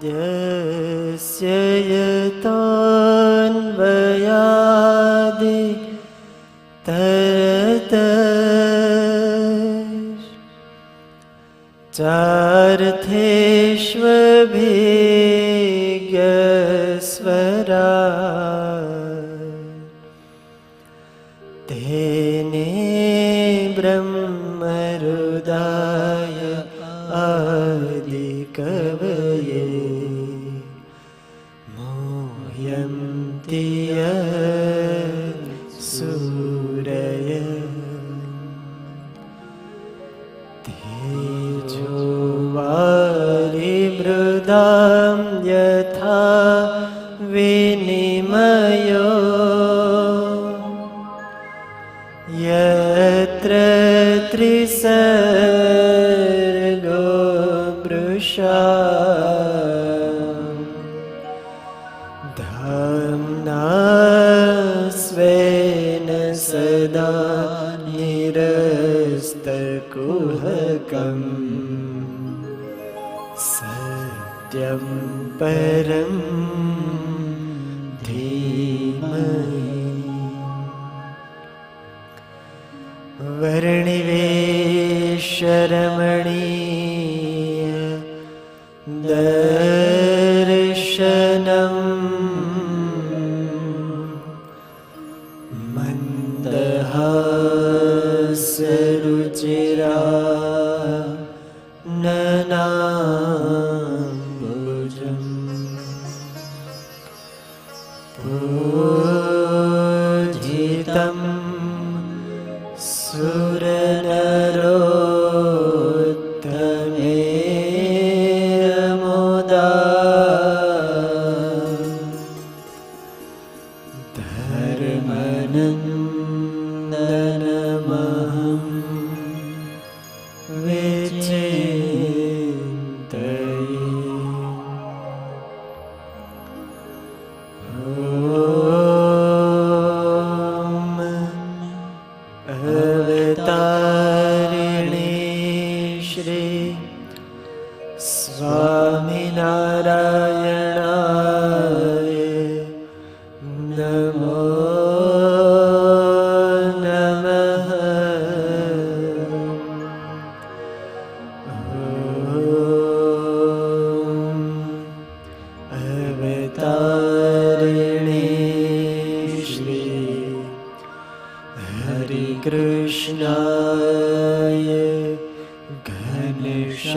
यस्य यतोऽन्वयादि तरतश् चार्थेष्वभिज्ञस्वरा तेने ब्रह्महृदाय आदिकवये मोह्यन्ति सूरय तेजोवारिमृदां यथा विनिमयो यत्र त्रिसर्गो मृषा धाम्ना स्वेन सदा निरस्तकुहकम् सत्यं परं धीमहि वर्णिवेशरमणीय दर्शनम् मन्दहासरुचिरा ननाम्बुजम् पूजितं सुरनरोत्तमेरमुदा धर्मनन्दनमहं विचिन्तये अवतारिणे श्री स्वामिनारायणाय नमो नमः। अवतारिणे श्री हरे कृष्णाय घनश्यामाय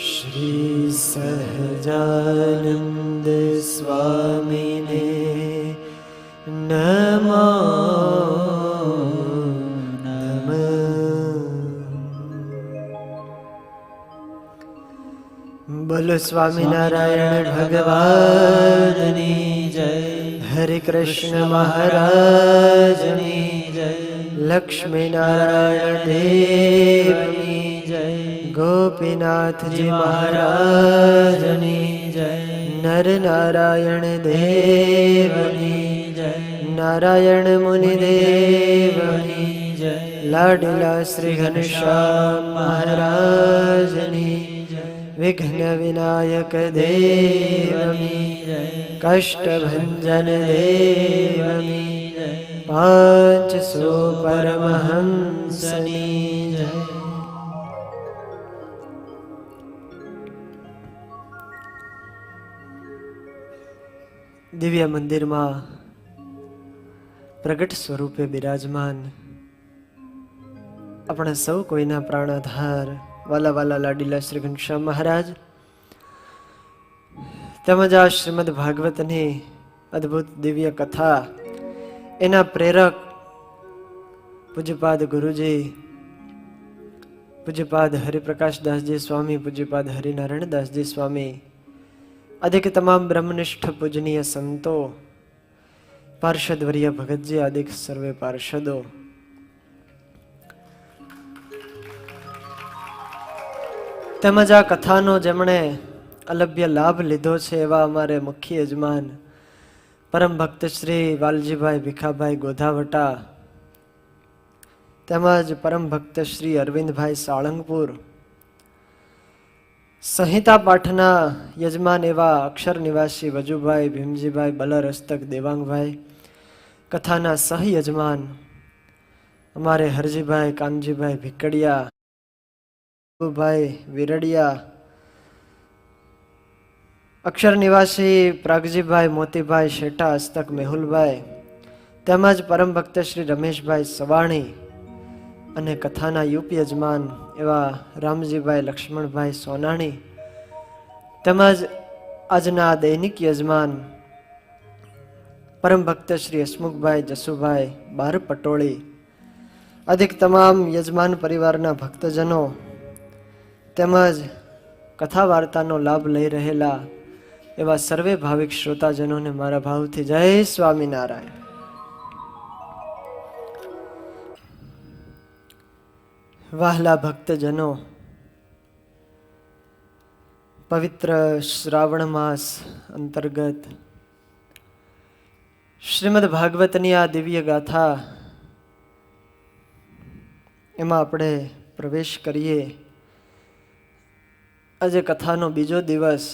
श्री सहजानंद स्वामिने नमो नमः। बोलो स्वामीनारायण भगवाननी जय। हरे कृष्ण महाराजनी जय। लक्ष्मी नारायण देवनी जय। गोपीनाथ जी महाराजनी जय। नर नारायण देवनी जय। नारायण मुनि देवनी जय। लाडला श्री घनश्याम महाराजनी जय। विघ्न विनायक देवनी जय। कष्टभंजन देवनी जय। 500 परमहंसनी जय। દિવ્ય મંદિરમાં પ્રગટ સ્વરૂપે બિરાજમાન આપણા સૌ કોઈના પ્રાણાધાર વાલા વાલા લાડીલા શ્રી ઘનશ્યામ મહારાજ તેમજ આ શ્રીમદ ભાગવતની અદ્ભુત દિવ્ય કથા એના પ્રેરક પૂજ્યપાદ ગુરુજી પૂજ્યપાદ હરિપ્રકાશદાસજી સ્વામી, પૂજ્યપાદ હરિનારાયણદાસજી સ્વામી, આદિક તમામ બ્રહ્મનિષ્ઠ પૂજનીય સંતો, પાર્ષદવર્ય ભગતજી આદિક સર્વે પાર્ષદો, તેમજ આ કથાનો જેમણે અલભ્ય લાભ લીધો છે એવા અમારે મુખ્ય યજમાન પરમ ભક્ત શ્રી વાલજીભાઈ ભીખાભાઈ ગોધાવટા, તેમજ પરમ ભક્ત શ્રી અરવિંદભાઈ સાળંગપુર, સંહિતા પાઠના યજમાન એવા અક્ષર નિવાસી વજુભાઈ, ભીમજીભાઈ, બલર હસ્તક, દેવાંગભાઈ, કથાના સહ યજમાન અમારે હરજીભાઈ, કાનજીભાઈ ભીકડિયા, ભાઈ વિરડિયા, અક્ષર નિવાસી પ્રાગજીભાઈ, મોતીભાઈ શેઠા, હસ્તક મેહુલભાઈ, તેમજ પરમ ભક્ત શ્રી રમેશભાઈ સવાણી અને કથાના યુપી યજમાન એવા રામજીભાઈ, લક્ષ્મણભાઈ સોનાણી, તેમજ આજના દૈનિક યજમાન પરમ ભક્ત શ્રી હસમુખભાઈ, જસુભાઈ બાર પટોળી, અધિક તમામ યજમાન પરિવારના ભક્તજનો તેમજ કથા વાર્તાનો લાભ લઈ રહેલા એવા સર્વે ભાવિક શ્રોતાજનોને મારા ભાવથી જય સ્વામિનારાયણ. વહાલા ભક્તજનો, પવિત્ર શ્રાવણ માસ અંતર્ગત શ્રીમદ ભાગવતની આ દિવ્ય ગાથા એમાં આપણે પ્રવેશ કરીએ. આજે કથાનો બીજો દિવસ.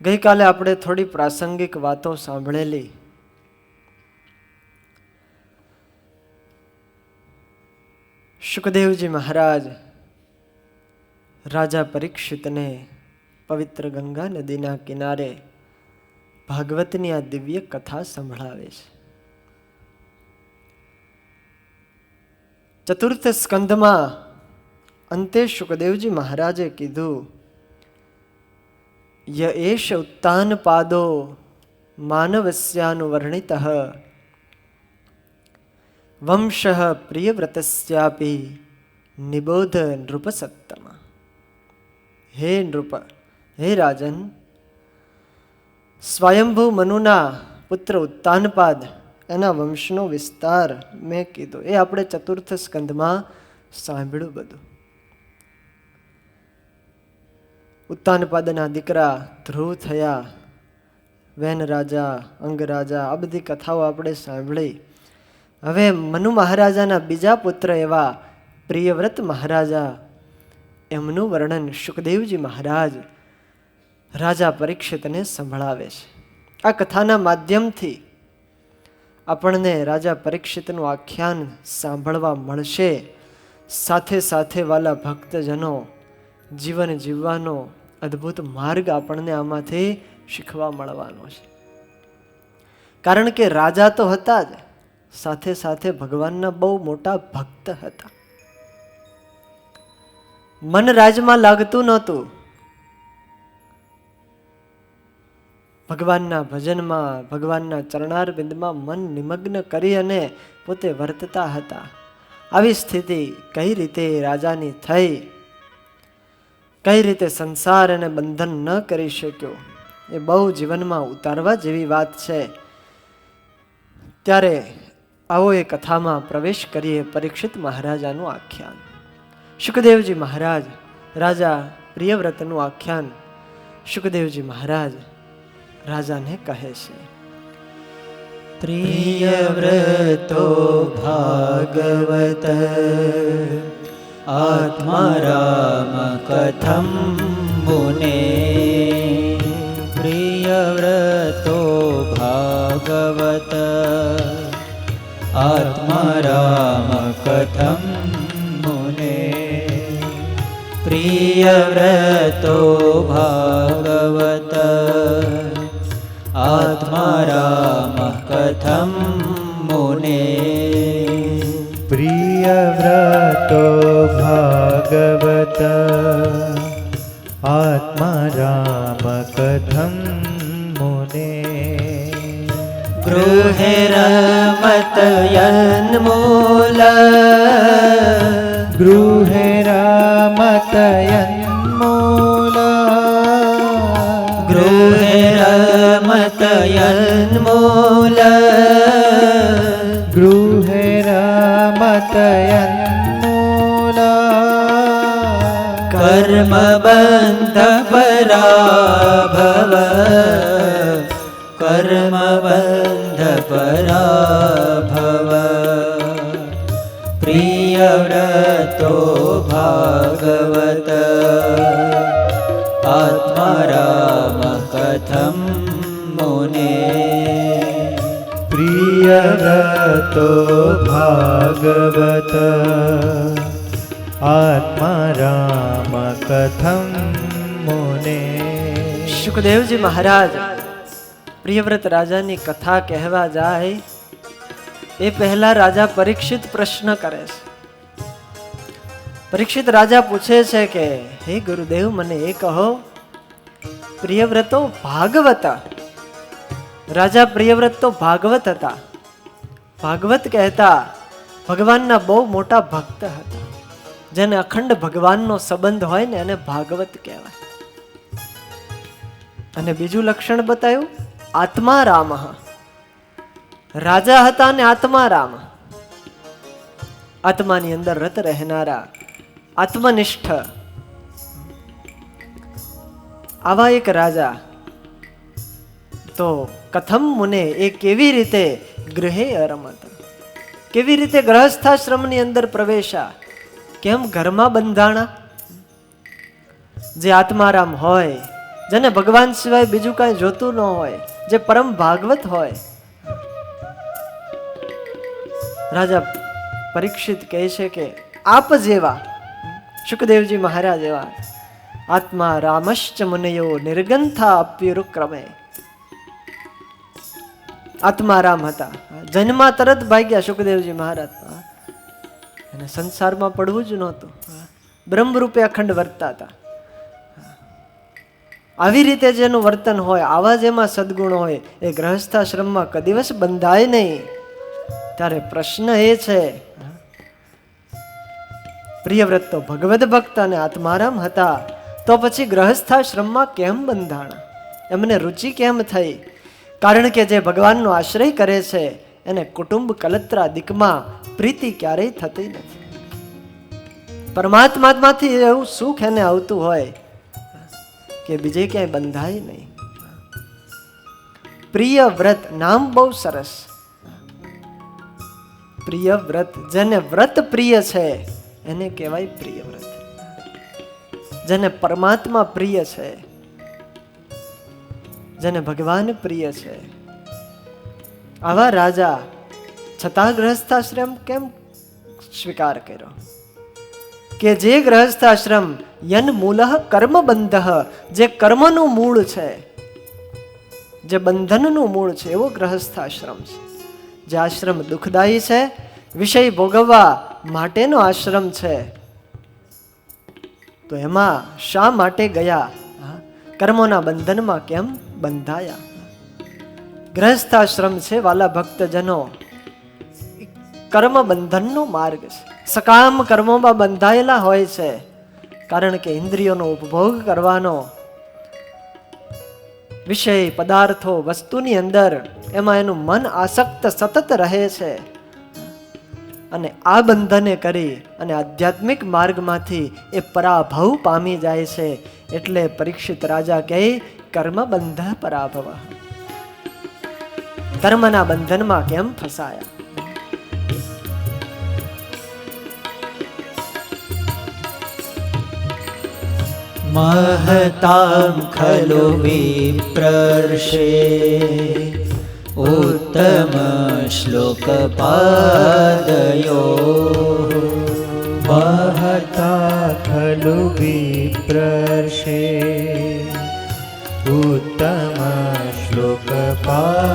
ગઈકાલે આપણે થોડી પ્રાસંગિક વાતો સાંભળેલી. શુકદેવજી મહારાજ રાજા પરીક્ષિતને પવિત્ર ગંગા નદીના કિનારે ભાગવતની આ દિવ્ય કથા સંભળાવે છે. ચતુર્થ સ્કંધમાં અંતે શુકદેવજી મહારાજે કીધું, ય એષ ઉત્તાન પાદો માનવસ્યાનુવર્ણિતઃ વંશઃ પ્રિયવ્રતસ્યાપી નિબોધ નૃપસત્તમ. હે નૃપ, હે રાજન, સ્વયંભૂ મનુના પુત્ર ઉત્તાનપાદ એના વંશનો વિસ્તાર મેં કીધો. એ આપણે ચતુર્થ સ્કંધમાં સાંભળ્યું બધું. ઉત્તાનપાદના દીકરા ધ્રુવ થયા, વેન રાજા, અંગ રાજા, આ બધી કથાઓ આપણે સાંભળી. હવે મનુ મહારાજાના બીજા પુત્ર એવા પ્રિયવ્રત મહારાજા, એમનું વર્ણન શુકદેવજી મહારાજ રાજા પરીક્ષિતને સંભળાવે છે. આ કથાના માધ્યમથી આપણને રાજા પરીક્ષિતનું આખ્યાન સાંભળવા મળશે. સાથે સાથે વાલા ભક્તજનો, જીવન જીવવાનો અદ્ભુત માર્ગ આપણને આમાંથી શીખવા મળવાનો છે. કારણ કે રાજા તો હતા જ, સાથે સાથે ભગવાનના બહુ મોટા ભક્ત હતા. મન રાજમાં લાગતું નહોતું. ભગવાનના ભજનમાં, ભગવાનના ચરણારવિંદમાં મન નિમગ્ન કરી અને પોતે વર્તતા હતા. આવી સ્થિતિ કઈ રીતે રાજાની થઈ, કઈ રીતે સંસાર અને બંધન ન કરી શક્યો, એ બહુ જીવનમાં ઉતારવા જેવી વાત છે. ત્યારે આવો એ કથામાં પ્રવેશ કરીએ. પરીક્ષિત મહારાજાનું આખ્યાન. શુકદેવજી મહારાજ રાજા પ્રિયવ્રતનું આખ્યાન શુકદેવજી મહારાજ રાજાને કહે છે. પ્રિયવ્રતો ભાગવત આત્મા રામ કથમ મુને. પ્રિયવ્રતો ભાગવત આત્મા રામ કથમ મુને. પ્રિયવ્રતો ભાગવત આત્મા રામ કથમ મુને. પ્રિયવ્રતો ભાગવત આત્મા રામ કથમ મુને. ગૃહે રમતયન્મૂલ ગૃહે રમતયન્મૂલ ગૃહે રમતયન્મૂલ ગૃહે રમતયન્મૂલ કર્મબંધ પરાભવ કર્મબંધ પરાભવ. પ્રિયવ્રતો ભાગવત मुने प्रियव्रतो भागवत आत्मा राम कथम मुने। સુખદેવજી મહારાજ પ્રિયવ્રત રાજાની કથા કહેવા જાય એ પહેલા રાજા પરીક્ષિત પ્રશ્ન કરે છે. પરીક્ષિત રાજા પૂછે છે કે હે ગુરુદેવ, મને એ કહો, પ્રિયવ્રતો ભાગવત, રાજા પ્રિયવ્રત તો ભાગવત હતા. ભાગવત કહેતા ભગવાનના બહુ મોટા ભક્ત હતા. જેને અખંડ ભગવાનનો સંબંધ હોય ને એને ભાગવત કહેવાય. અને બીજું લક્ષણ બતાવ્યું, આત્મા રામ. રાજા હતા ને આત્મા રામ, આત્માની અંદર રત રહેનારા, આત્મનિષ્ઠ. આવા એક રાજા. તો કથમ મુને, એ કેવી રીતે ગૃહે અરમત, કેવી રીતે ગ્રહસ્થાશ્રમની અંદર પ્રવેશા, કેમ ઘરમાં બંધાણા. જે આત્મારામ હોય, જેને ભગવાન સિવાય બીજું કાંઈ જોતું ન હોય, જે પરમ ભાગવત હોય. રાજા પરીક્ષિત કહે છે કે આપ જેવા, સુખદેવજી મહારાજ એવા આત્મા રામશ્ચ મુનયો નિર્ગંથા અપ્યુરુક્રમે. આત્મા રામ હતા, જન્મા તરત ભાગ્યા સુખદેવજી મહારાજ. અને સંસારમાં પડવું જ નહોતું, બ્રહ્મરૂપે અખંડ વર્તતા હતા. આવી રીતે જેનું વર્તન હોય, આવા જેમાં સદગુણ હોય, એ ગ્રહસ્થાશ્રમમાં કદીવસ બંધાય નહીં. ત્યારે પ્રશ્ન એ છે, પ્રિયવ્રત તો ભગવદ ભક્ત અને આત્મારામ હતા, તો પછી ગ્રહસ્થાશ્રમમાં કેમ બંધાણા, એમને રુચિ કેમ થઈ? કારણ કે જે ભગવાનનો આશ્રય કરે છે એને કુટુંબ કલત્રા દિકમાં પ્રીતિ ક્યારેય થતી નથી. પરમાત્મામાંથી એવું સુખ એને આવતું હોય કે બીજે ક્યાંય બંધાય નહીં. પ્રિય વ્રત નામ બહુ સરસ. પ્રિય વ્રત, જેને વ્રત પ્રિય છે એને કહેવાય પ્રિય વ્રત. જેને પરમાત્મા પ્રિય છે, જેને ભગવાન પ્રિય છે, આવા રાજા છતાં ગ્રહસ્થાશ્રમ કેમ સ્વીકાર કર્યો? કે જે ગ્રહસ્થાશ્રમ યન મૂલઃ કર્મબંધઃ, જે કર્મનું મૂળ છે, જે બંધનનું મૂળ છે, એવો ગ્રહસ્થાશ્રમ છે. જે આશ્રમ દુઃખદાયી છે, વિષય ભોગવવા માટેનો આશ્રમ છે, તો એમાં શા માટે ગયા? કર્મોના બંધનમાં કેમ બંધાયા? ગ્રહસ્થાશ્રમ છે વાલા ભક્તજનો, કર્મ બંધનનો માર્ગ છે. સકામ કર્મોમાં બંધાયેલા હોય છે, કારણ કે ઇન્દ્રિયોનો ઉપભોગ કરવાનો, વિષય પદાર્થો વસ્તુની અંદર એમાં એનું મન આસક્ત સતત રહે છે. અને આ બંધને કરી અને આધ્યાત્મિક માર્ગમાંથી એ પરાભવ પામી જાય છે. એટલે પરીક્ષિત રાજા કહે કર્મ બંધ પરાભવ, કર્મના બંધનમાં કેમ ફસાયા? महतां खलु विप्रर्षे उत्तम श्लोकपादयो महता खलु विप्रर्षे उत्तम श्लोकपादयो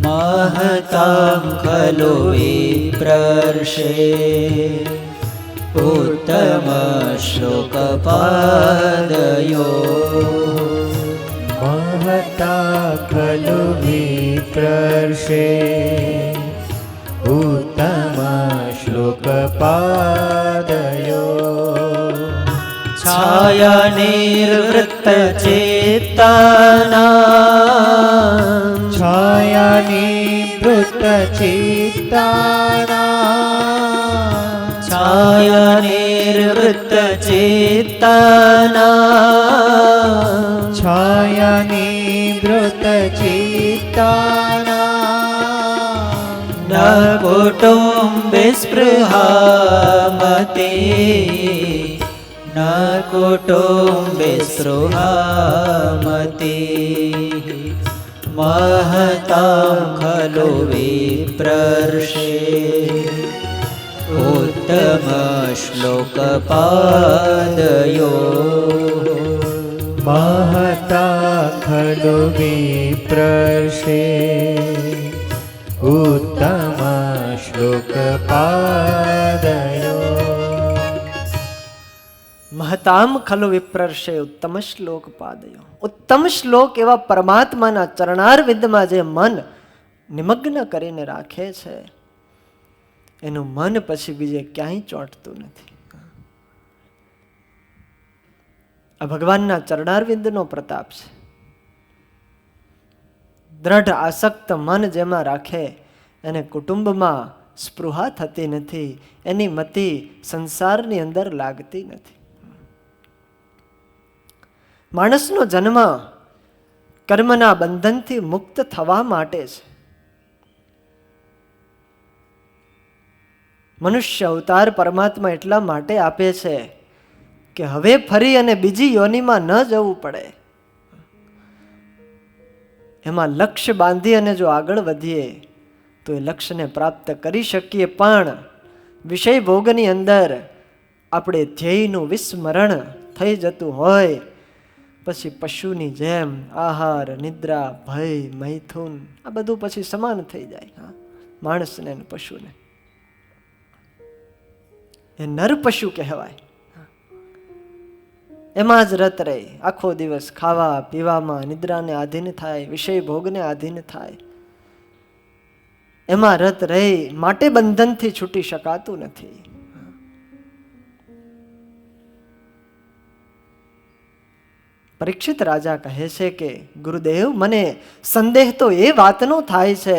महतां खलु विप्रर्षे उत्तम श्लोकपादयो महता खलु विप्रर्षे उत्तम श्लोकपादयो छायानिर्वृत्तचेतानां छायानिवृत्तचेतानां छायानिर्वृत्तचेतानां छायानिवृत्तचेतानां न कुटुम्बे स्पृहामते न कुटुम्बे स्पृहामते महतां खलु विप्रर्षे उत्तमश्लोकपादयो महता खलु विप्रर्षे उत्तम श्लोकपादयो મહતામ ખલુ વિપ્રર્ષે ઉત્તમ શ્લોક પાદયો. ઉત્તમ શ્લોક એવા પરમાત્માના ચરણારવિંદમાં જે મન નિમગ્ન કરીને રાખે છે એનું મન પછી બીજે ક્યાંય ચોંટતું નથી. આ ભગવાનના ચરણારવિંદનો પ્રતાપ છે. દ્રઢ આસક્ત મન જેમાં રાખે એને કુટુંબમાં સ્પૃહા થતી નથી, એની મતિ સંસારની અંદર લાગતી નથી. માણસનો જન્મ કર્મના બંધનથી મુક્ત થવા માટે છે. મનુષ્ય અવતાર પરમાત્મા એટલા માટે આપે છે કે હવે ફરી અને બીજી યોનિમાં ન જવું પડે. એમાં લક્ષ્ય બાંધી અને જો આગળ વધીએ તો એ લક્ષ્યને પ્રાપ્ત કરી શકીએ, પણ વિષય ભોગની અંદર આપણે ધ્યેયનું વિસ્મરણ થઈ જતું હોય પછી પશુની જેમ આહાર, નિદ્રા, ભય, મૈથુન આ બધું પછી સમાન થઈ જાય માણસને અને પશુને. એ નર પશુ કહેવાય. એમાં જ રત રહે, આખો દિવસ ખાવા પીવામાં નિદ્રાને આધીન થાય, વિષય ભોગને આધીન થાય, એમાં રત રહે, માટે બંધનથી છૂટી શકાતું નથી. પરીક્ષિત રાજા કહે છે કે ગુરુદેવ, મને સંદેહ તો એ વાતનો થાય છે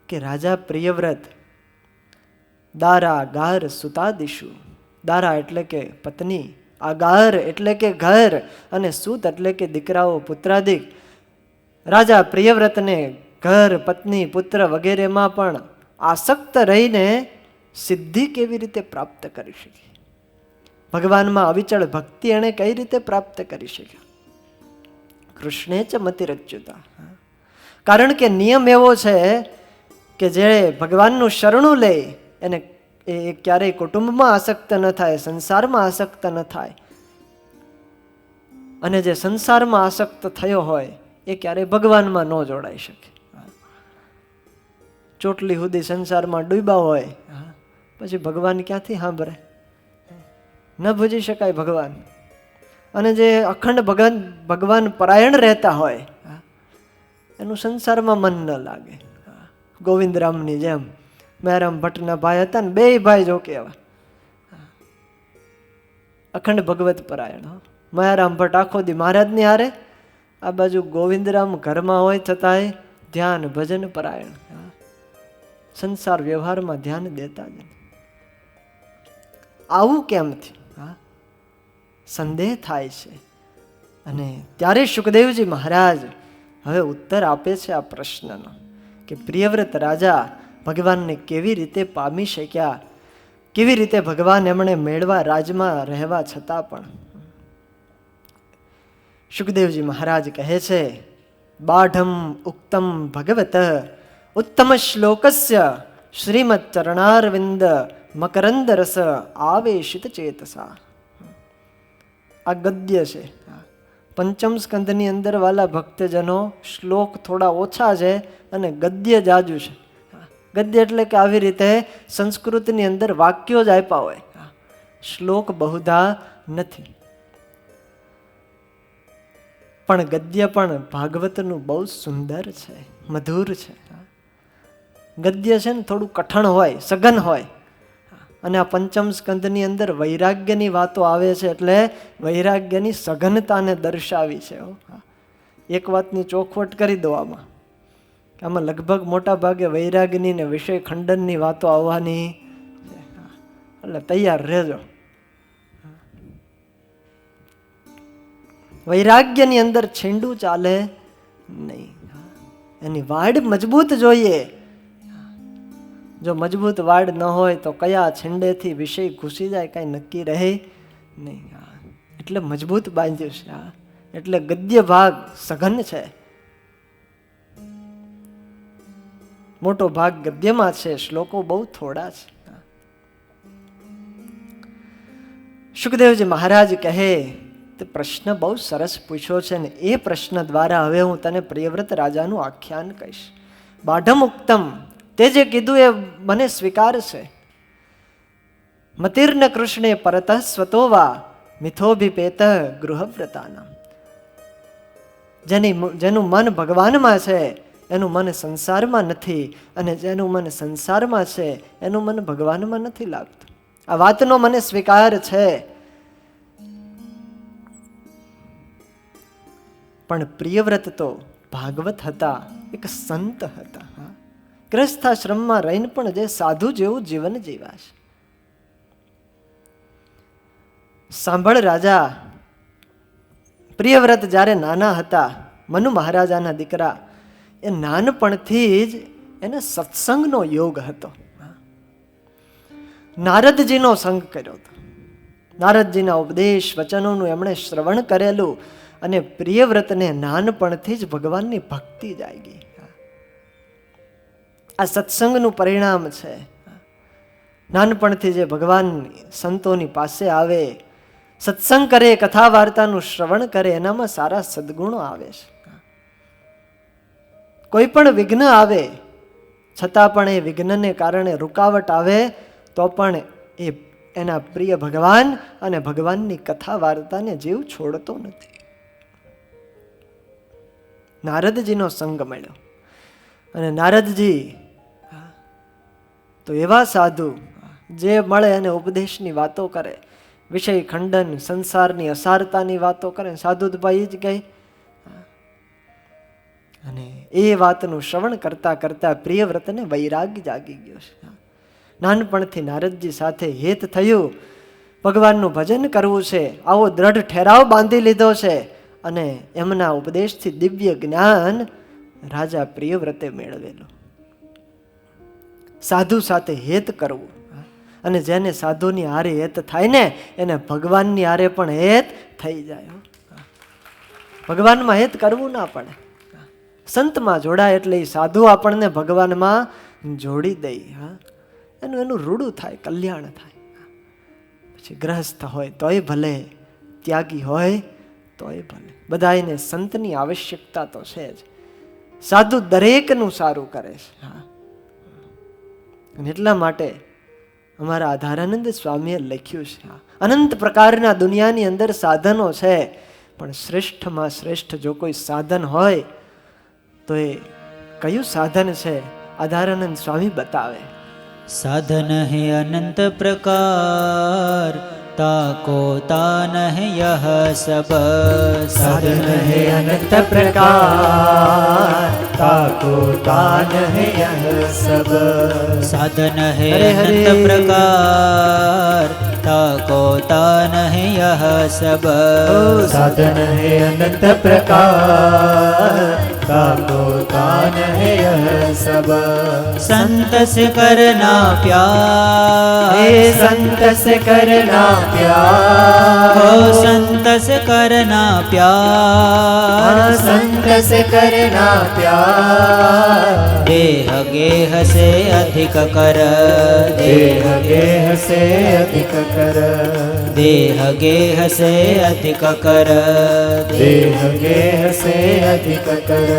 કે રાજા પ્રિયવ્રત દારા ગાર સુતાદિશુ, દારા એટલે કે પત્ની, આગાર એટલે કે ઘર, અને સુત એટલે કે દીકરાઓ પુત્રાદિક. રાજા પ્રિયવ્રતને ઘર, પત્ની, પુત્ર વગેરેમાં પણ આસક્ત રહીને સિદ્ધિ કેવી રીતે પ્રાપ્ત કરી શકે? ભગવાનમાં અવિચળ ભક્તિ એણે કઈ રીતે પ્રાપ્ત કરી શક્યા? કૃષ્ણે ચ મતિરચ્યુતા. કારણ કે નિયમ એવો છે કે જે ભગવાનનું શરણું લે એને એ ક્યારેય કુટુંબમાં આસક્ત ન થાય, સંસારમાં આસક્ત ન થાય. અને જે સંસારમાં આસક્ત થયો હોય એ ક્યારેય ભગવાનમાં ન જોડાઈ શકે. ચોટલી સુધી સંસારમાં ડૂબ્યા હોય પછી ભગવાન ક્યાંથી સાંભળે? ન ભૂજી શકાય ભગવાન. અને જે અખંડ ભગવાન પરાયણ રહેતા હોય એનું સંસારમાં મન ન લાગે. ગોવિંદરામની જેમ મયારામ ભટ્ટના ભાઈ હતા ને, બે ભાઈ જો કે એવા અખંડ ભગવત પરાયણ. મયારામ ભટ્ટ આખો દી મહારાજની હારે, આ બાજુ ગોવિંદરામ ઘરમાં હોય છતાંય ધ્યાન ભજન પરાયણ, સંસાર વ્યવહારમાં ધ્યાન દેતા જ નથી. આવું કેમ થયું? સંદેહ થાય છે. અને ત્યારે શુકદેવજી મહારાજ હવે ઉત્તર આપે છે આ પ્રશ્નનો કે પ્રિયવ્રત રાજા ભગવાનને કેવી રીતે પામી શક્યા, કેવી રીતે ભગવાન એમણે મેળવા રાજમાં રહેવા છતાં પણ. શુકદેવજી મહારાજ કહે છે, બાઢમ ઉક્તમ ભગવત ઉત્તમ શ્લોકસ્ય શ્રીમદ ચરણારવિંદ મકરંદ રસ આવેશિત ચેતસા. આ ગદ્ય છે. પંચમ સ્કંધની અંદર વાલા ભક્તજનો શ્લોક થોડા ઓછા છે અને ગદ્ય જાજુ છે. ગદ્ય એટલે કે આવી રીતે સંસ્કૃતની અંદર વાક્યો જ આપ્યા હોય, શ્લોક બહુધા નથી. પણ ગદ્ય પણ ભાગવતનું બહુ સુંદર છે, મધુર છે. ગદ્ય છે ને થોડું કઠણ હોય, સઘન હોય. અને આ પંચમ સ્કંધની અંદર વૈરાગ્યની વાતો આવે છે એટલે વૈરાગ્યની સઘનતાને દર્શાવી છે. એક વાતની ચોખવટ કરી દો આમાં લગભગ મોટા ભાગે વૈરાગ્યની ને વિષય ખંડનની વાતો આવવાની, એટલે તૈયાર રહેજો. વૈરાગ્યની અંદર છીંડું ચાલે નહીં. એની વાડ મજબૂત જોઈએ. જો મજબૂત વાડ ન હોય તો કયા છીંડેથી વિષય ઘૂસી જાય કાંઈ નક્કી રહે નહીં. એટલે મજબૂત બાંધ્યું છે. એટલે ગદ્ય ભાગ સઘન છે. મોટો ભાગ ગદ્યમાં છે, શ્લોકો બહુ થોડા છે. સુખદેવજી મહારાજ કહે તે પ્રશ્ન બહુ સરસ પૂછ્યો છે ને એ પ્રશ્ન દ્વારા હવે હું તને પ્રિયવ્રત રાજાનું આખ્યાન કહીશ. બાઢમ ઉક્તમ, તે જે કીધું એ મને સ્વીકાર છે. મતિર્ન કૃષ્ણે પરત સ્વતોવા મિથોભિપેત ગૃહવ્રતાના. જેનું મન ભગવાનમાં છે એનું મન સંસારમાં નથી, અને જેનું મન સંસારમાં છે એનું મન ભગવાનમાં નથી લાગતું. આ વાતનો મને સ્વીકાર છે. પણ પ્રિયવ્રત તો ભાગવત હતા, એક સંત હતા. ગ્રસ્થાશ્રમમાં રહીને પણ જે સાધુ જેવું જીવન જીવ્યા છે. સાંભળ રાજા, પ્રિયવ્રત જ્યારે નાના હતા, મનુ મહારાજાના દીકરા, એ નાનપણથી જ એને સત્સંગનો યોગ હતો. નારદજીનો સંગ કર્યો હતો. નારદજીના ઉપદેશ વચનોનું એમણે શ્રવણ કરેલું, અને પ્રિયવ્રતને નાનપણથી જ ભગવાનની ભક્તિ જાગી. આ સત્સંગનું પરિણામ છે. નાનપણથી જે ભગવાન સંતોની પાસે આવે, સત્સંગ કરે, કથા વાર્તાનું શ્રવણ કરે, એનામાં સારા સદગુણો આવે છે. કોઈ પણ વિઘ્ન આવે છતાં પણ એ વિઘ્નને કારણે રૂકાવટ આવે તો પણ એ એના પ્રિય ભગવાન અને ભગવાનની કથા વાર્તાને જીવ છોડતો નથી. નારદજીનો સંગ મળ્યો, અને નારદજી તો એવા સાધુ જે મળે એને ઉપદેશની વાતો કરે, વિષય ખંડન, સંસારની અસારતાની વાતો કરે. સાધુભાઈ જ કહે. અને એ વાતનું શ્રવણ કરતા કરતા પ્રિયવ્રતને વૈરાગ્ય જાગી ગયો છે. નાનપણથી નારદજી સાથે હેત થયું, ભગવાનનું ભજન કરવું છે, આવો દ્રઢ ઠેરાવ બાંધી લીધો છે, અને એમના ઉપદેશથી દિવ્ય જ્ઞાન રાજા પ્રિયવ્રતે મેળવેલું. સાધુ સાથે હેત કરવું, અને જેને સાધુની હારે હેત થાય ને એને ભગવાનની હારે પણ હેત થઈ જાય. ભગવાનમાં હેત કરવું ના પડે. સંતમાં જોડાય એટલે એ સાધુ આપણને ભગવાનમાં જોડી દે. એનું રૂડું થાય, કલ્યાણ થાય. પછી ગ્રહસ્થ હોય તોય ભલે, ત્યાગી હોય તોય ભલે, બધાને સંતની આવશ્યકતા તો છે જ. સાધુ દરેકનું સારું કરે છે. અને એટલા માટે અમારા આધારાનંદ સ્વામીએ લખ્યું છે, અનંત પ્રકારના દુનિયાની અંદર સાધનો છે, પણ શ્રેષ્ઠમાં શ્રેષ્ઠ જો કોઈ સાધન હોય તો એ કયું સાધન છે? આધારાનંદ સ્વામી બતાવે. સાધન હે અનંત પ્રકાર, તાકો તાન હે યહ સબ. સાધન હે અનંત પ્રકાર, તાકો તાન હે યહ સબ. સાધન હે અનંત પ્રકાર, તાકો તાન હે યહ સબ. સાધન હે અનંત પ્રકાર, ताको तान है यह सब. संत से करना प्यार, हे संत से करना प्यार, हो संत से करना प्यार, संत से करना प्यार. देह गेह से अधिक कर, देह गेह से अधिक कर, देह गेह से अधिक कर, देह गेह से अधिक कर.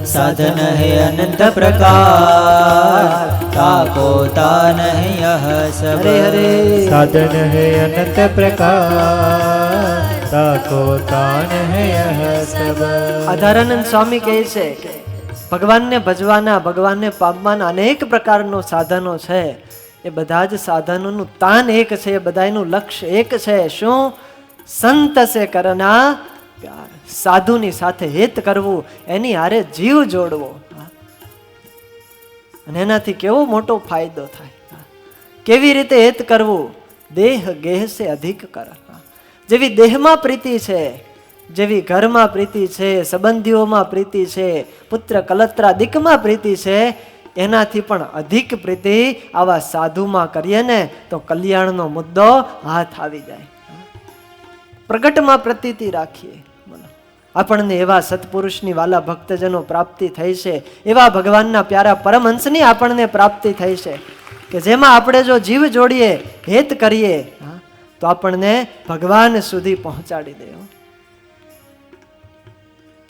साधन है अनंत प्रकार, ताको तान है यह सब. हरे हरे. साधन है अनंत प्रकार, ताको तान है यह सब. આધારાનંદ સ્વામી કહે છે કે ભગવાનને ભજવાના, ભગવાનને પામવાના અનેક પ્રકારનો સાધનો છે. એ બધા જ સાધનોનું તાન એક છે, બધાનું લક્ષ્ય એક છે. શું? સંત સે કરના પ્યાર. સાધુની સાથે હિત કરવું, એની હારે જીવ જોડવો, અને એનાથી કેવો મોટો ફાયદો થાય. કેવી રીતે હિત કરવું? દેહ ગેહ સે અધિક કર. જેવી દેહમાં પ્રીતિ છે, જેવી ઘરમાં પ્રીતિ છે, સંબંધીઓમાં પ્રીતિ છે, પુત્ર કલત્રાદિકમાં પ્રીતિ છે, એનાથી પણ અધિક પ્રીતિ આવા સાધુમાં કરીએ ને તો કલ્યાણનો મુદ્દો હાથ આવી જાય. પ્રગટમાં પ્રતીતિ રાખીએ, આપણને એવા સત્પુરુષની વાલા ભક્તજનો પ્રાપ્તિ થઈ છે, એવા ભગવાનના પ્યારા પરમહંસની આપણને પ્રાપ્તિ થઈ છે કે જેમાં આપણે જો જીવ જોડીએ, હેત કરીએ તો આપણને ભગવાન સુધી પહોંચાડી દે.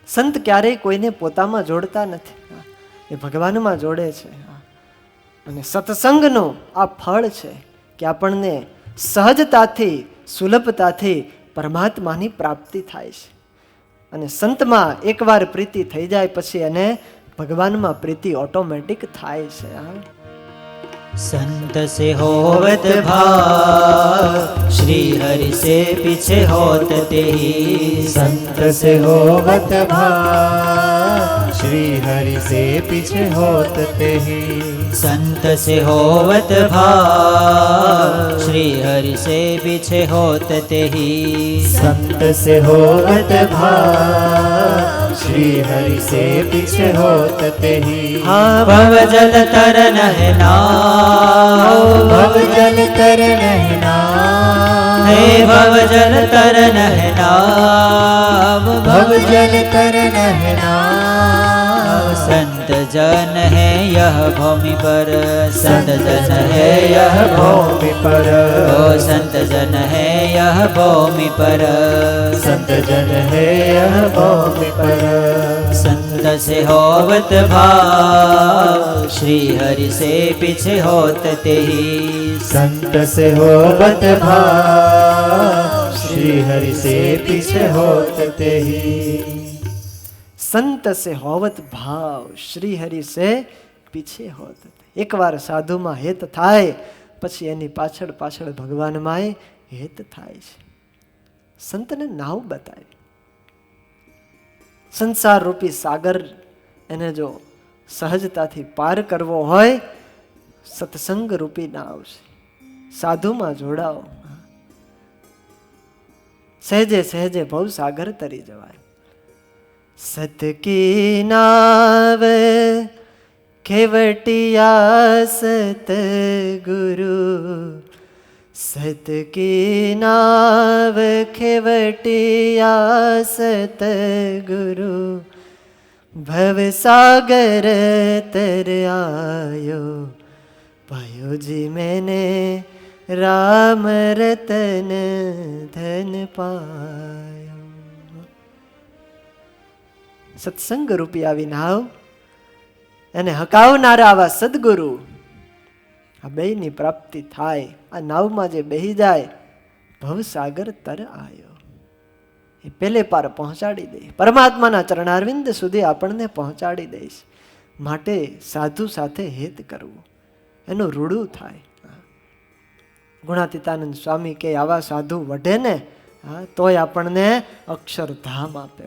સંત ક્યારેય કોઈને પોતામાં જોડતા નથી, એ ભગવાનમાં જોડે છે. અને સત્સંગનું આ ફળ છે કે આપણને સહજતાથી, સુલભતાથી પરમાત્માની પ્રાપ્તિ થાય છે. અને સંતમાં એકવાર પ્રીતિ થઈ જાય પછી એને ભગવાનમાં પ્રીતિ ઓટોમેટિક થાય છે. संत से होवत भाव श्री हरि से पीछे होत ते संत से होवत भाव श्री हरि से पीछे होत ते संत से होवत भाव श्री हरि से पीछे होत ते संत से होवत भाव श्री हरि से पीछे होत ते हाँ भव जल तरन है नाव भव जल तरन है नाव हे भव जल तरन है नाव भव जल तरन है नाव संत जन है यह भूमि पर संत जन है यह भूमि पर ओ संत जन है यह भूमि पर संत जन है यह भूमि पर संत से होवत भाव श्री हरि से पीछे होत ते संत से होवत भाव श्री हरि से पीछे होत ते સંત સે હોવત ભાવ શ્રી હરિ સે પીછે હોત. એકવાર સાધુમાં હેત થાય પછી એની પાછળ પાછળ ભગવાનમાં હેત થાય છે. સંતને નાવ બતાવી, સંસાર રૂપી સાગર એને જો સહજતાથી પાર કરવો હોય, સત્સંગ રૂપી નાવ છે. સાધુમાં જોડાઓ, સહેજે સહેજે ભવ સાગર તરી જવાય. सत की नाव खेवटिया सत गुरु सत की नाव खेवटिया सत गुरु भव सागर तर आयो पायो जी मैंने राम रतन धन पायो. સત્સંગ રૂપી આવી નાવ એને હકાવનારા આવા સદગુરુ, આ બેયની પ્રાપ્તિ થાય. આ નાવમાં જે બેહી જાય ભવસાગર તર આયો, એ પેલે પાર પહોંચાડી દે, પરમાત્માના ચરણારવિંદ સુધી આપણને પહોંચાડી દઈશ. માટે સાધુ સાથે હેત કરવું એનું રૂડું થાય. ગુણાતીતાનંદ સ્વામી કે આવા સાધુ વઢે ને તોય આપણને અક્ષરધામ આપે.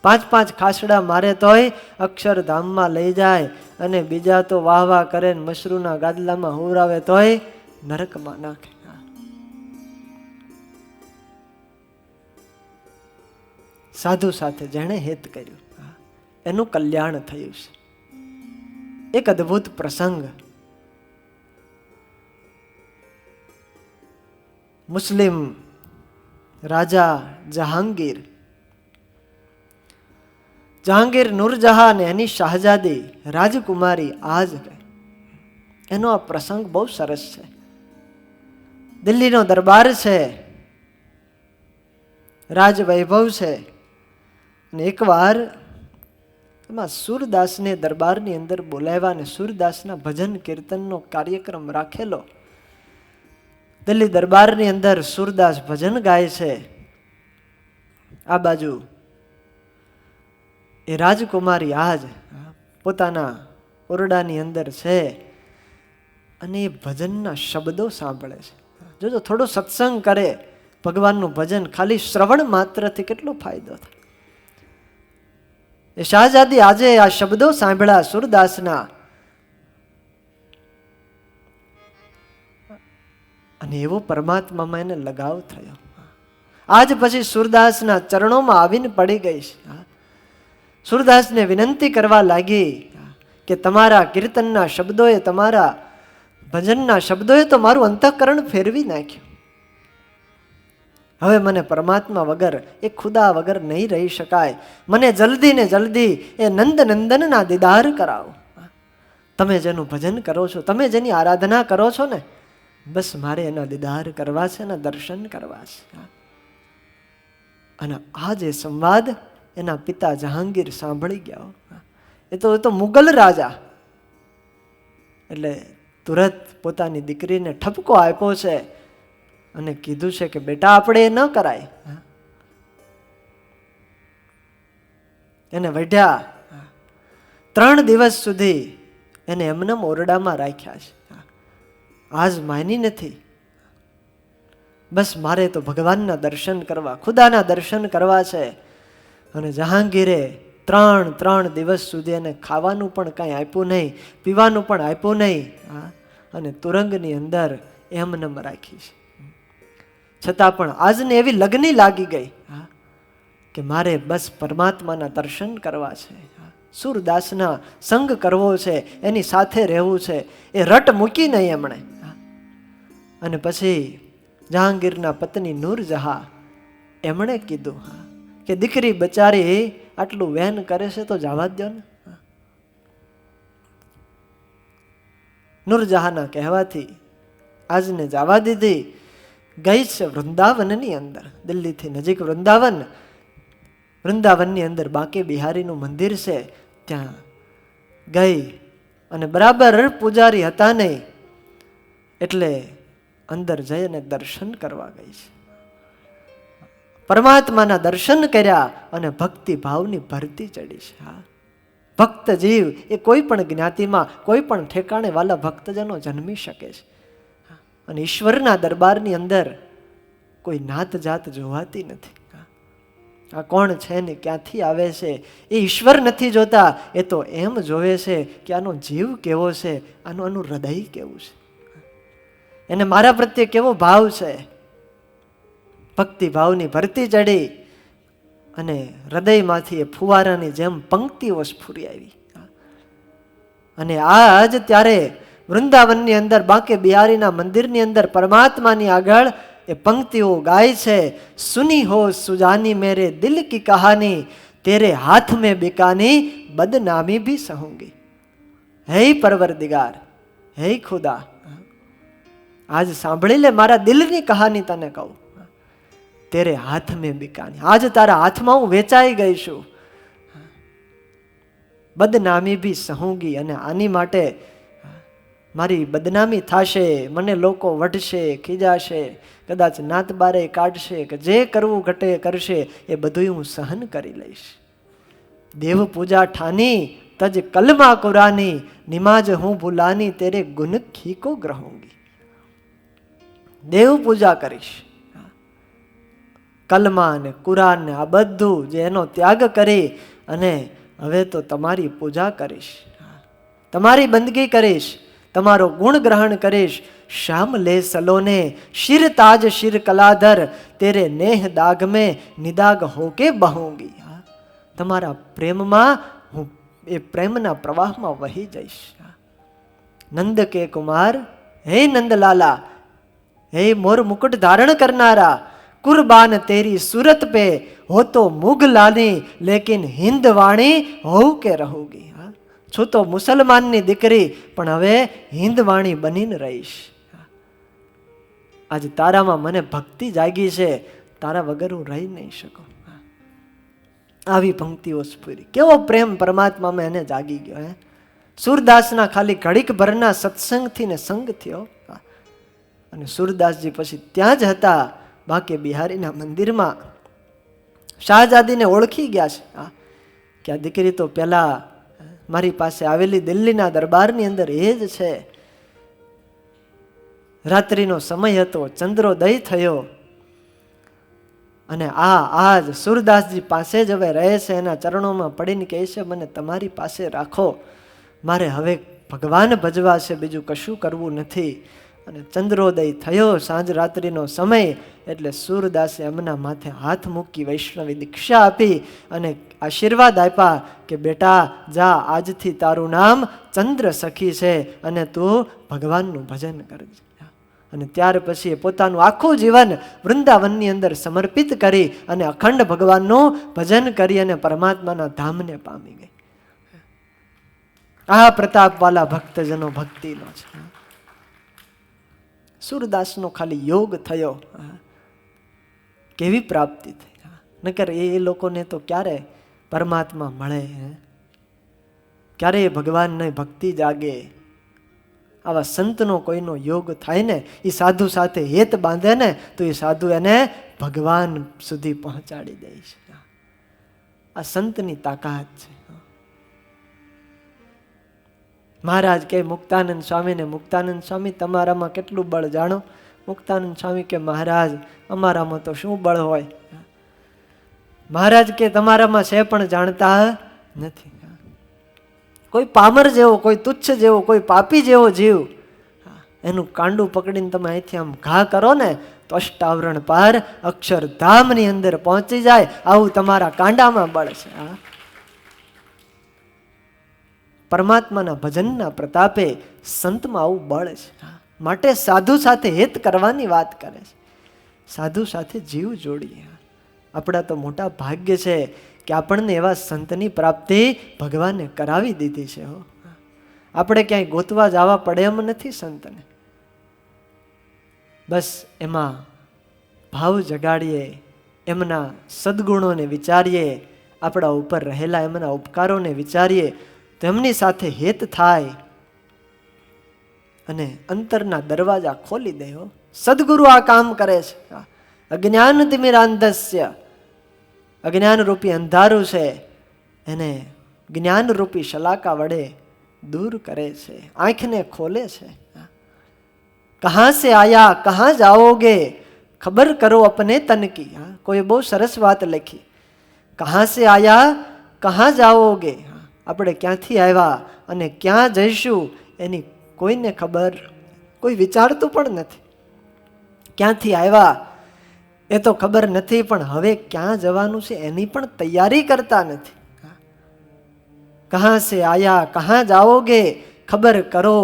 5-5 ખાસડા મારે તોય અક્ષરધામમાં લઈ જાય, અને બીજા તો વાહ વાહ કરે ને મશરૂના ગાદલામાં હુરાવે તોય નરકમાં નાખે. સાધુ સાથે જેણે હેત કર્યું એનું કલ્યાણ થયું છે. એક અદ્ભુત પ્રસંગ, મુસ્લિમ રાજા જહાંગીર નૂરજહાં અને એની શાહજાદી રાજકુમારી આજ, એનો આ પ્રસંગ બહુ સરસ છે. દિલ્હીનો દરબાર છે, રાજ વૈભવ છે, અને એકવાર એમાં સુરદાસને દરબારની અંદર બોલાવ્યા અને સુરદાસના ભજન કીર્તનનો કાર્યક્રમ રાખેલો. દિલ્હી દરબારની અંદર સુરદાસ ભજન ગાય છે. આ બાજુ એ રાજકુમારી આજ પોતાના ઓરડાની અંદર છે અને એ ભજનના શબ્દો સાંભળે છે. જોજો, થોડો સત્સંગ કરે, ભગવાનનું ભજન ખાલી શ્રવણ માત્રથી કેટલો ફાયદો થાય. એ શાહજાદી આજે આ શબ્દો સાંભળ્યા સુરદાસના, અને એવો પરમાત્મામાં એને લગાવ થયો. આજ પછી સુરદાસના ચરણોમાં આવીને પડી ગઈ છે. સુરદાસને વિનંતી કરવા લાગી કે તમારા કીર્તનના શબ્દોએ, તમારા ભજનના શબ્દોએ તો મારું અંતઃકરણ ફેરવી નાખ્યું. હવે મને પરમાત્મા વગર, એ ખુદા વગર નહીં રહી શકાય. મને જલ્દી ને જલ્દી એ નંદનંદનના દીદાર કરાવો. તમે જેનું ભજન કરો છો, તમે જેની આરાધના કરો છો ને, બસ મારે એના દીદાર કરવા છે, એના દર્શન કરવા છે. અને આ જે સંવાદ એના પિતા જહાંગીર સાંભળી ગયા. એ તો મુગલ રાજા, એટલે તુરત પોતાની દીકરીને ઠપકો આપ્યો છે અને કીધું છે કે બેટા આપણે એ ન કરાય. એને વઢ્યા. 3 દિવસ સુધી એને એમનેમ ઓરડામાં રાખ્યા છે. આજ માની નથી. બસ મારે તો ભગવાનના દર્શન કરવા, ખુદાના દર્શન કરવા છે. અને જહાંગીરે 3 દિવસ સુધી એને ખાવાનું પણ કાંઈ આપ્યું નહીં, પીવાનું પણ આપ્યું નહીં. અને તુરંગની અંદર એમનેમ રાખી છે. છતાં પણ આજને એવી લગની લાગી ગઈ કે મારે બસ પરમાત્માના દર્શન કરવા છે, સુરદાસના સંગ કરવો છે, એની સાથે રહેવું છે. એ રટ મૂકી નહીં એમણે. અને પછી જહાંગીરના પત્ની નૂરજહાં એમણે કીધું કે દીકરી બચારી આટલું વહેન કરે છે તો જવા દો ને. નૂરજહાંના કહેવાથી આજને જવા દીધી. ગઈ છે વૃંદાવનની અંદર, દિલ્હીથી નજીક વૃંદાવનની અંદર બાંકે બિહારીનું મંદિર છે, ત્યાં ગઈ. અને બરાબર પૂજારી હતા નહીં એટલે અંદર જઈ અને દર્શન કરવા ગઈ છે. પરમાત્માના દર્શન કર્યા અને ભક્તિ ભાવની ભરતી ચડી છે. ભક્ત જીવ એ કોઈ પણ જ્ઞાતિમાં, કોઈ પણ ઠેકાણે વાલા ભક્તજનો જન્મી શકે છે. અને ઈશ્વરના દરબારની અંદર કોઈ નાત જાત જોવાતી નથી. આ કોણ છે ને ક્યાંથી આવે છે એ ઈશ્વર નથી જોતા. એ તો એમ જોવે છે કે આનો જીવ કેવો છે, આનું હૃદય કેવું છે, એને મારા પ્રત્યે કેવો ભાવ છે. ભક્તિ ભાવની ભરતી ચડી અને હૃદયમાંથી એ ફુવારાની જેમ પંક્તિઓ સ્ફુરી આવી. અને આજ ત્યારે વૃંદાવનની અંદર બાંકે બિહારીના મંદિરની અંદર પરમાત્માની આગળ એ પંક્તિઓ ગાય છે. સુની હો સુજાની મેરે દિલ કી કહાની, તેરે હાથ મેં બિકાની બદનામી ભી સહુંગી. હે પરવરદિગાર, હે ખુદા, આજ સાંભળી લે, મારા દિલની કહાની તને કહું. તેરે હાથ મેં બિકાની, આજ તારા હાથમાં હું વેચાઈ ગઈ છું. બદનામી ભી સહુંગી, અને આની માટે મારી બદનામી થશે, મને લોકો વઢશે, ખીજાશે, કદાચ નાત બારે કાઢશે, કે જે કરવું ઘટે કરશે, એ બધું હું સહન કરી લઈશ. દેવ પૂજા ઠાની તજ કલમા કુરાની, નિમાજ હું ભૂલાની તેરે ગુન ખીકો ગ્રહુંગી. દેવ પૂજા કરીશ, કલમા ને કુરાન ને આ બધું જે એનો ત્યાગ કરી અને હવે તો તમારી પૂજા કરીશ, તમારી બંદગી કરીશ, તમારો ગુણ ગ્રહણ કરીશ. શ્યામ લે સલોને શિર તાજ શિર કલાધર, તેરે નેહ દાગ મેં નિદાગ હોકે બહુંગી. તમારા પ્રેમમાં હું એ પ્રેમના પ્રવાહમાં વહી જઈશ. નંદ કે કુમાર, હે નંદલાલા, હે મોર મુકુટ ધારણ કરનારા, કુરબાન તેરી સુરત પે હો તો મુગ લાની, લેકિન હિન્દ વાણી હોઉં કે રહુંગી. છું તો મુસલમાનની દીકરી, પણ હવે હિન્દ વાણી બનીને રહીશ. આજે તારામાં મને ભક્તિ જાગી છે, તારા વગર હું રહી નહીં શકું. આવી પંક્તિઓ સ્ફુરી. કેવો પ્રેમ પરમાત્મામાં એને જાગી ગયો. સુરદાસના ખાલી ઘડીક ભરના સત્સંગથી ને સંગ થયો. અને સુરદાસજી પછી ત્યાં જ હતા બાંકે બિહારીના મંદિરમાં. શાહજાદીને ઓળખી ગયા છે કે આ દીકરી તો પેલા મારી પાસે આવેલી દિલ્હીના દરબારની અંદર એ જ છે. રાત્રિનો સમય હતો, ચંદ્રોદય થયો અને આજ સુરદાસજી પાસે જ હવે રહે છે. એના ચરણોમાં પડીને કહે છે, મને તમારી પાસે રાખો, મારે હવે ભગવાન ભજવા છે, બીજું કશું કરવું નથી. અને ચંદ્રોદય થયો, સાંજ રાત્રિનો સમય, એટલે સુરદાસે એમના માથે હાથ મૂકી વૈષ્ણવી દીક્ષા આપી અને આશીર્વાદ આપ્યા કે બેટા જા, આજથી તારું નામ ચંદ્ર સખી છે અને તું ભગવાનનું ભજન કરજે. અને ત્યાર પછી એ પોતાનું આખું જીવન વૃંદાવનની અંદર સમર્પિત કરી અને અખંડ ભગવાનનું ભજન કરી અને પરમાત્માના ધામને પામી ગઈ. આ પ્રતાપવાલા ભક્તજનો ભક્તિનો છે. સુરદાસનો ખાલી યોગ થયો, કેવી પ્રાપ્તિ થઈ. નકર એ લોકોને તો ક્યારે પરમાત્મા મળે, ક્યારે ભગવાનની ભક્તિ જાગે. આવા સંતનો કોઈનો યોગ થાય ને, એ સાધુ સાથે હેત બાંધે ને તો એ સાધુ એને ભગવાન સુધી પહોંચાડી દે છે. આ સંતની તાકાત છે. મહારાજ કે મુક્તાનંદ સ્વામીને, મુક્તાનંદ સ્વામી તમારામાં કેટલું બળ જાણો? મુક્તાનંદ સ્વામી કે મહારાજ અમારામાં તો શું બળ હોય. મહારાજ કે તમારામાં છે પણ જાણતા નથી. કોઈ પામર જેવો, કોઈ તુચ્છ જેવો, કોઈ પાપી જેવો જીવ, એનું કાંડું પકડીને તમે અહીંથી આમ ઘા કરો ને તો અષ્ટાવરણ પાર અક્ષરધામની અંદર પહોંચી જાય. આવું તમારા કાંડામાં બળ છે. પરમાત્માના ભજનના પ્રતાપે સંતમાં આવું બળ છે. માટે સાધુ સાથે હેત કરવાની વાત કરે છે. સાધુ સાથે જીવ જોડીએ. આપણા તો મોટા ભાગ્ય છે કે આપણને એવા સંતની પ્રાપ્તિ ભગવાને કરાવી દીધી છે. આપણે ક્યાંય ગોતવા જવા પડે એમ નથી સંતને. બસ એમાં ભાવ જગાડીએ, એમના સદગુણોને વિચારીએ, આપણા ઉપર રહેલા એમના ઉપકારોને વિચારીએ તો એમની સાથે હેત થાય અને અંતરના દરવાજા ખોલી દે. સદગુરુ આ કામ કરે છે. અજ્ઞાન તિમિરાંધસ્ય, અજ્ઞાન રૂપી અંધારું છે એને જ્ઞાન રૂપી શલાકા વડે દૂર કરે છે, આંખને ખોલે છે. કહા સે આયા કહા જાઓગે ખબર કરો અપને તન કી. કોઈ બહુ સરસ વાત લખી. કહા સે આયા કહા જાઓગે, આપણે ક્યાંથી આવ્યા અને ક્યાં જઈશું એની કોઈને ખબર, કોઈ વિચારતું પણ નથી. ક્યાંથી આવ્યા એ તો ખબર નથી, પણ હવે ક્યાં જવાનું છે એની પણ તૈયારી કરતા નથી. કહા સે આયા કહા જાઓગે ખબર કરો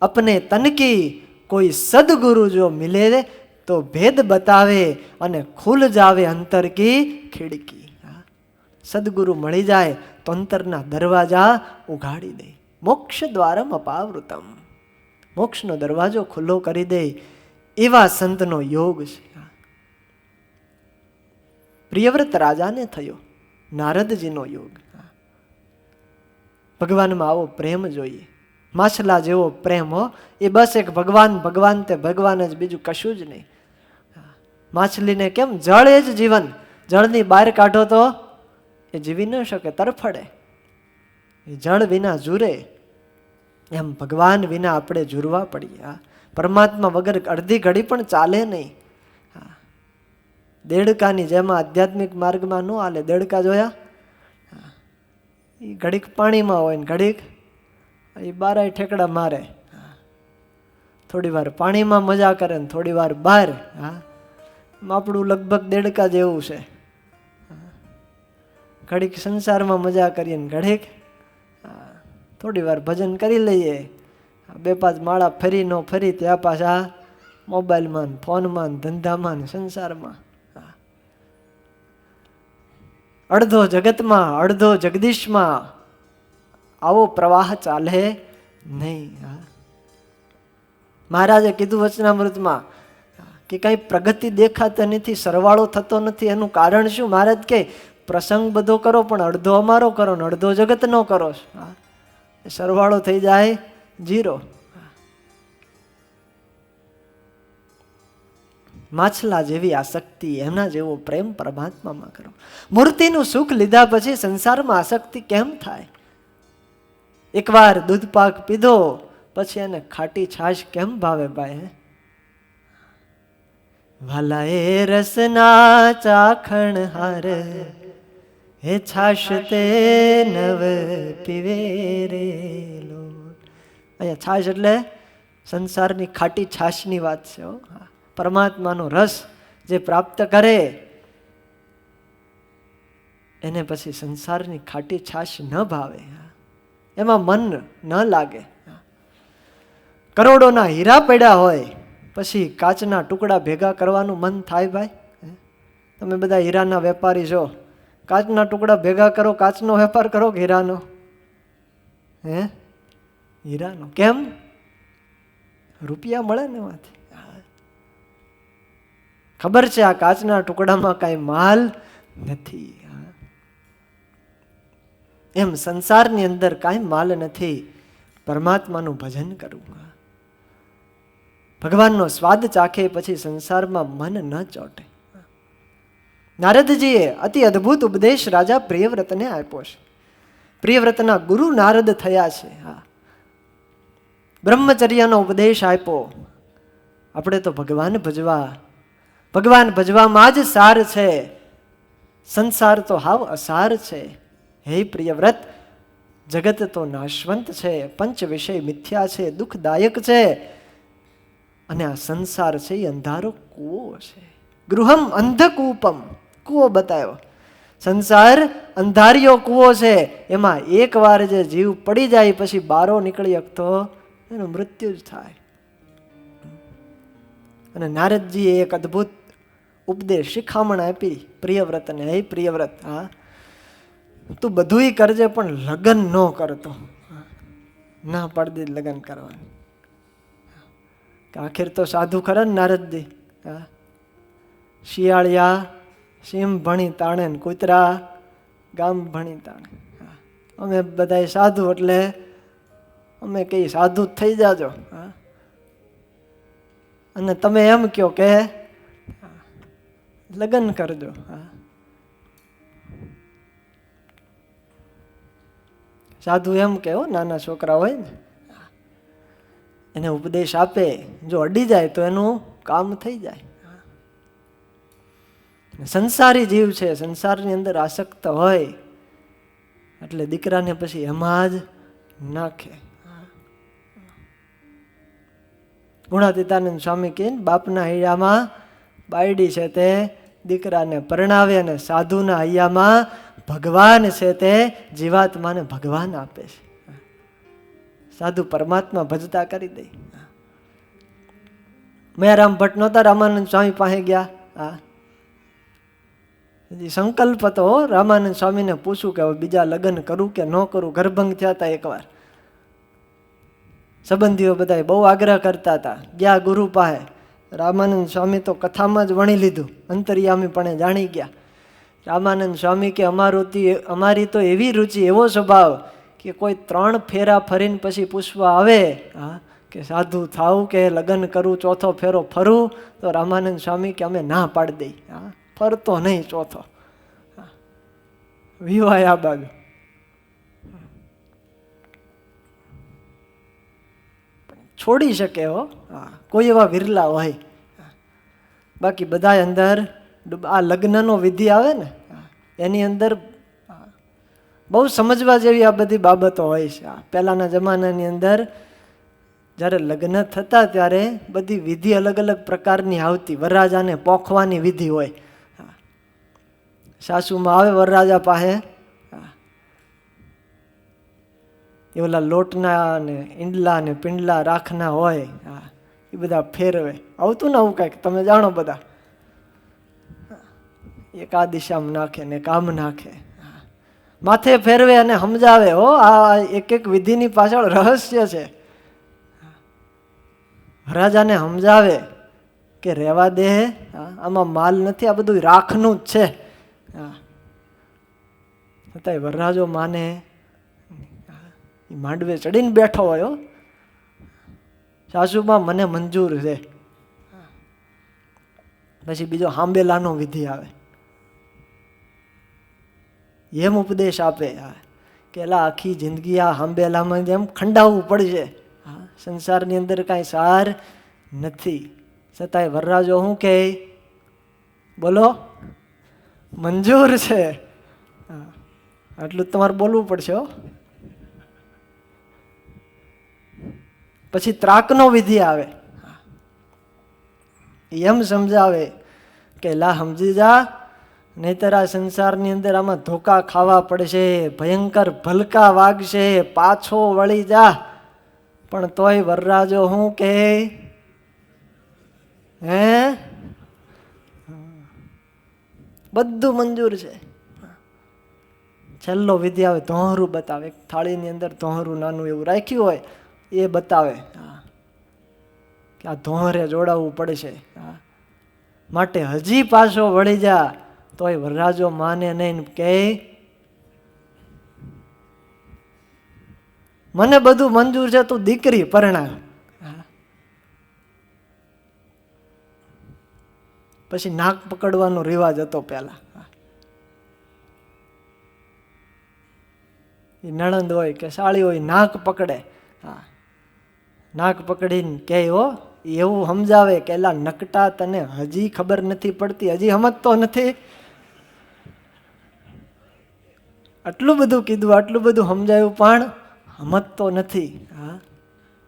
અપને તન કી. કોઈ સદગુરુ જો મિલે તો ભેદ બતાવે અને ખુલ જાવે અંતર કી ખિડકી. સદગુરુ મળી જાય તો અંતરના દરવાજા ઉઘાડી દે. મોક્ષ દ્વારમ અપાવૃતમ, મોક્ષનો દરવાજો ખુલ્લો કરી દે એવા સંતનો યોગ છે. પ્રિયવ્રત રાજાને થયો નારદજીનો યોગ. ભગવાનમાં આવો પ્રેમ જોઈએ, માછલા જેવો પ્રેમ હો. એ બસ એક ભગવાન, ભગવાન તે ભગવાન જ, બીજું કશું જ નહીં. માછલીને કેમ જળ એ જ જીવન, જળની બહાર કાઢો તો એ જીવી ન શકે, તરફડે. એ જળ વિના જુરે, એમ ભગવાન વિના આપણે જુરવા પડીએ. પરમાત્મા વગર અડધી ઘડી પણ ચાલે નહીં. દેડકાની જેમ આધ્યાત્મિક માર્ગમાં ન હાલે. દેડકા જોયા? એ ઘડીક પાણીમાં હોય ને ઘડીક એ બારાય ઠેકડા મારે. થોડી વાર પાણીમાં મજા કરે ને થોડી વાર બહાર. આપણું લગભગ દેડકા જેવું છે. ઘડીક સંસારમાં મજા કરીએ ને ઘડીક થોડી વાર ભજન કરી લઈએ. 2-5 માળા ફરી ન ફરી ત્યાં પાછા મોબાઈલમાં ને ફોનમાં ને ધંધામાં ને સંસારમાં. અડધો જગતમાં અડધો જગદીશમાં, આવો પ્રવાહ ચાલે નહીં. મહારાજે કીધું વચનામૃતમાં કે કઈ પ્રગતિ દેખાતી નથી, સરવાળો થતો નથી. એનું કારણ શું? મહારાજ કે પ્રસંગ બધો કરો પણ અડધો અમારો કરો ને અડધો જગતનો કરો. સરવાળો થઈ જાય 0. માછલા જેવી આસક્તિ, એના જેવો પ્રેમ પરમાત્મામાં કરો. મૂર્તિનું સુખ લીધા પછી સંસારમાં આસક્તિ કેમ થાય? એકવાર દૂધ પાક પીધો પછી એને ખાટી છાશ કેમ ભાવે ભાઈ? વાલા એ રસના ચાખણ હાર હે છાશ તે નવ પીવે રે લો. અહીંયા છાશ એટલે સંસારની ખાટી છાશની વાત છે. પરમાત્માનો રસ જે પ્રાપ્ત કરે એને પછી સંસારની ખાટી છાશ ન ભાવે, એમાં મન ન લાગે. કરોડોના હીરા પડ્યા હોય પછી કાચના ટુકડા ભેગા કરવાનું મન થાય ભાઈ? તમે બધા હીરાના વેપારી છો, કાચના ટુકડા ભેગા કરો, કાચનો વેપાર કરો કે હીરાનો? હીરાનો. કેમ? રૂપિયા મળે ને એમાંથી. ખબર છે આ કાચના ટુકડામાં કાંઈ માલ નથી. એમ સંસારની અંદર કાંઈ માલ નથી. પરમાત્માનું ભજન કરવું, ભગવાનનો સ્વાદ ચાખે પછી સંસારમાં મન ન ચોટે. નારદજીએ અતિ અદ્ભુત ઉપદેશ રાજા પ્રિયવ્રતને આપ્યો છે. પ્રિયવ્રતના ગુરુ નારદ થયા છે. બ્રહ્મચર્યનો ઉપદેશ આપ્યો. આપણે તો ભગવાન ભજવામાં જ સાર છે. સંસાર તો હાવ અસાર છે. હે પ્રિયવ્રત, જગત તો નાશવંત છે, પંચ વિષય મિથ્યા છે, દુઃખદાયક છે, અને આ સંસાર છે એ અંધારો કૂવો છે. ગૃહમ અંધકૂપમ, કૂવો બતાવ્યો. સંસાર અંધારિયો કૂવો છે. એમાં એકવાર જે જીવ પડી જાય પછી બારો નીકળી શકતો એનું મૃત્યુ જ થાય. અને નારદજીએ એક અદ્ભુત ઉપદેશ શિખામણ આપી પ્રિયવ્રતને. હે પ્રિયવ્રત, તું બધુંય કરજે પણ લગ્ન ન કરતો. ના પાડી દે લગ્ન કરવાનું. આખિર તો સાધુ ખરા ને નારદજી. શિયાળિયા સિંહ ભણી તાણે ને કૂતરા ગામ ભણી તાણે. અમે બધા સાધુ એટલે અમે કઈ સાધુ થઈ જાજો. અને તમે એમ કહો કે લગ્ન કરજો. સાધુ એમ કે નાના છોકરા હોય ને એને ઉપદેશ આપે, જો અડી જાય તો એનું કામ થઈ જાય. સંસારી જીવ છે, સંસારની અંદર આસક્ત હોય એટલે દીકરાને પછી એમાં જ નાખે. ગુણાતીતાનંદ સ્વામી કહે બાપના હૈયામાં બાયડી છે તે દીકરાને પરણાવે, અને સાધુના હૈયામાં ભગવાન છે તે જીવાત્માને ભગવાન આપે છે. સાધુ પરમાત્મા ભજતા કરી દે. મયારામ ભટ્ટ નહોતા રામાનંદ સ્વામી પાસે ગયા. સંકલ્પ તો રામાનંદ સ્વામીને પૂછું કે હવે બીજા લગ્ન કરું કે ન કરું. ગર્ભંગ થયા હતા એકવાર. સંબંધીઓ બધા બહુ આગ્રહ કરતા હતા. ગયા ગુરુ પાસે. રામાનંદ સ્વામી તો કથામાં જ વણી લીધું, અંતર્યામી પણ જાણી ગયા. રામાનંદ સ્વામી કે અમારી તો એવી રુચિ, એવો સ્વભાવ કે કોઈ 3 ફેરા ફરીને પછી પૂછવા આવે કે સાધુ થાવ કે લગ્ન કરું, ચોથો ફેરો ફરું, તો રામાનંદ સ્વામી કે અમે ના પાડી દઈ. ફરતો નહીં ચોથો. વિવાહ આ બાજુ. છોડી શકે હો, કોઈ એવા વિરલા હોય. બાકી બધા અંદર આ લગ્નનો વિધિ આવે ને એની અંદર બહુ સમજવા જેવી આ બધી બાબતો હોય છે. પહેલાના જમાનાની અંદર જ્યારે લગ્ન થતા ત્યારે બધી વિધિ અલગ અલગ પ્રકારની આવતી. વરરાજાને પોખવાની વિધિ હોય. સાસુમાં આવે વરરાજા પાસે, એ ઓલા લોટના ને ઈંડલા ને પિંડલા રાખના હોય, એ બધા ફેરવે. આવતું ને આવું કાંઈક તમે જાણો બધા. એક આ દિશામાં નાખે ને કામ નાખે, માથે ફેરવે અને સમજાવે. હો આ એક એક વિધિની પાછળ રહસ્ય છે. રાજાને સમજાવે કે રહેવા દે, આમાં માલ નથી, આ બધું રાખનું જ છે. છતાંય વરરાજો માને. માંડવે ચડીને બેઠો હોય. સાસુમાં મને મંજૂર છે. પછી બીજો હાંબેલાનો વિધિ આવે. એમ ઉપદેશ આપે કે એલા આખી જિંદગી આ હાંબેલામાં જેમ ખંડાવવું પડશે. સંસારની અંદર કાંઈ સાર નથી. છતાંય વરરાજો શું કહે? બોલો, મંજૂર છે. આટલું તમારે બોલવું પડશે. પછી ત્રાકનો વિધિ આવે. એમ સમજાવે કે લા સમજી જા, નહીતર આ સંસારની અંદર આમાં ધોકા ખાવા પડશે, ભયંકર ભલકા વાગશે, પાછો વળી જા. પણ તોય વરરાજો શું કહે? હે બધું મંજૂર છે. છેલ્લો વિધિ આવે, ધોહરું બતાવે. એક થાળીની અંદર ધોહરું નાનું એવું રાખ્યું હોય એ બતાવે કે આ ધોહરે જોડાવવું પડશે. માટે હજી પાછો વળી જા તોય વરરાજો માને નહીં, કે મને બધું મંજૂર છે, તું દીકરી પરણા. પછી નાક પકડવાનો રિવાજ હતો પેલા. એ નણંદ હોય કે સાળી હોય નાક પકડે. નાક પકડીને કે હો એવું સમજાવે કે એલા નકટા તને હજી ખબર નથી પડતી, હજી સમજતો નથી. આટલું બધું કીધું, આટલું બધું સમજાયું પણ સમજતો નથી.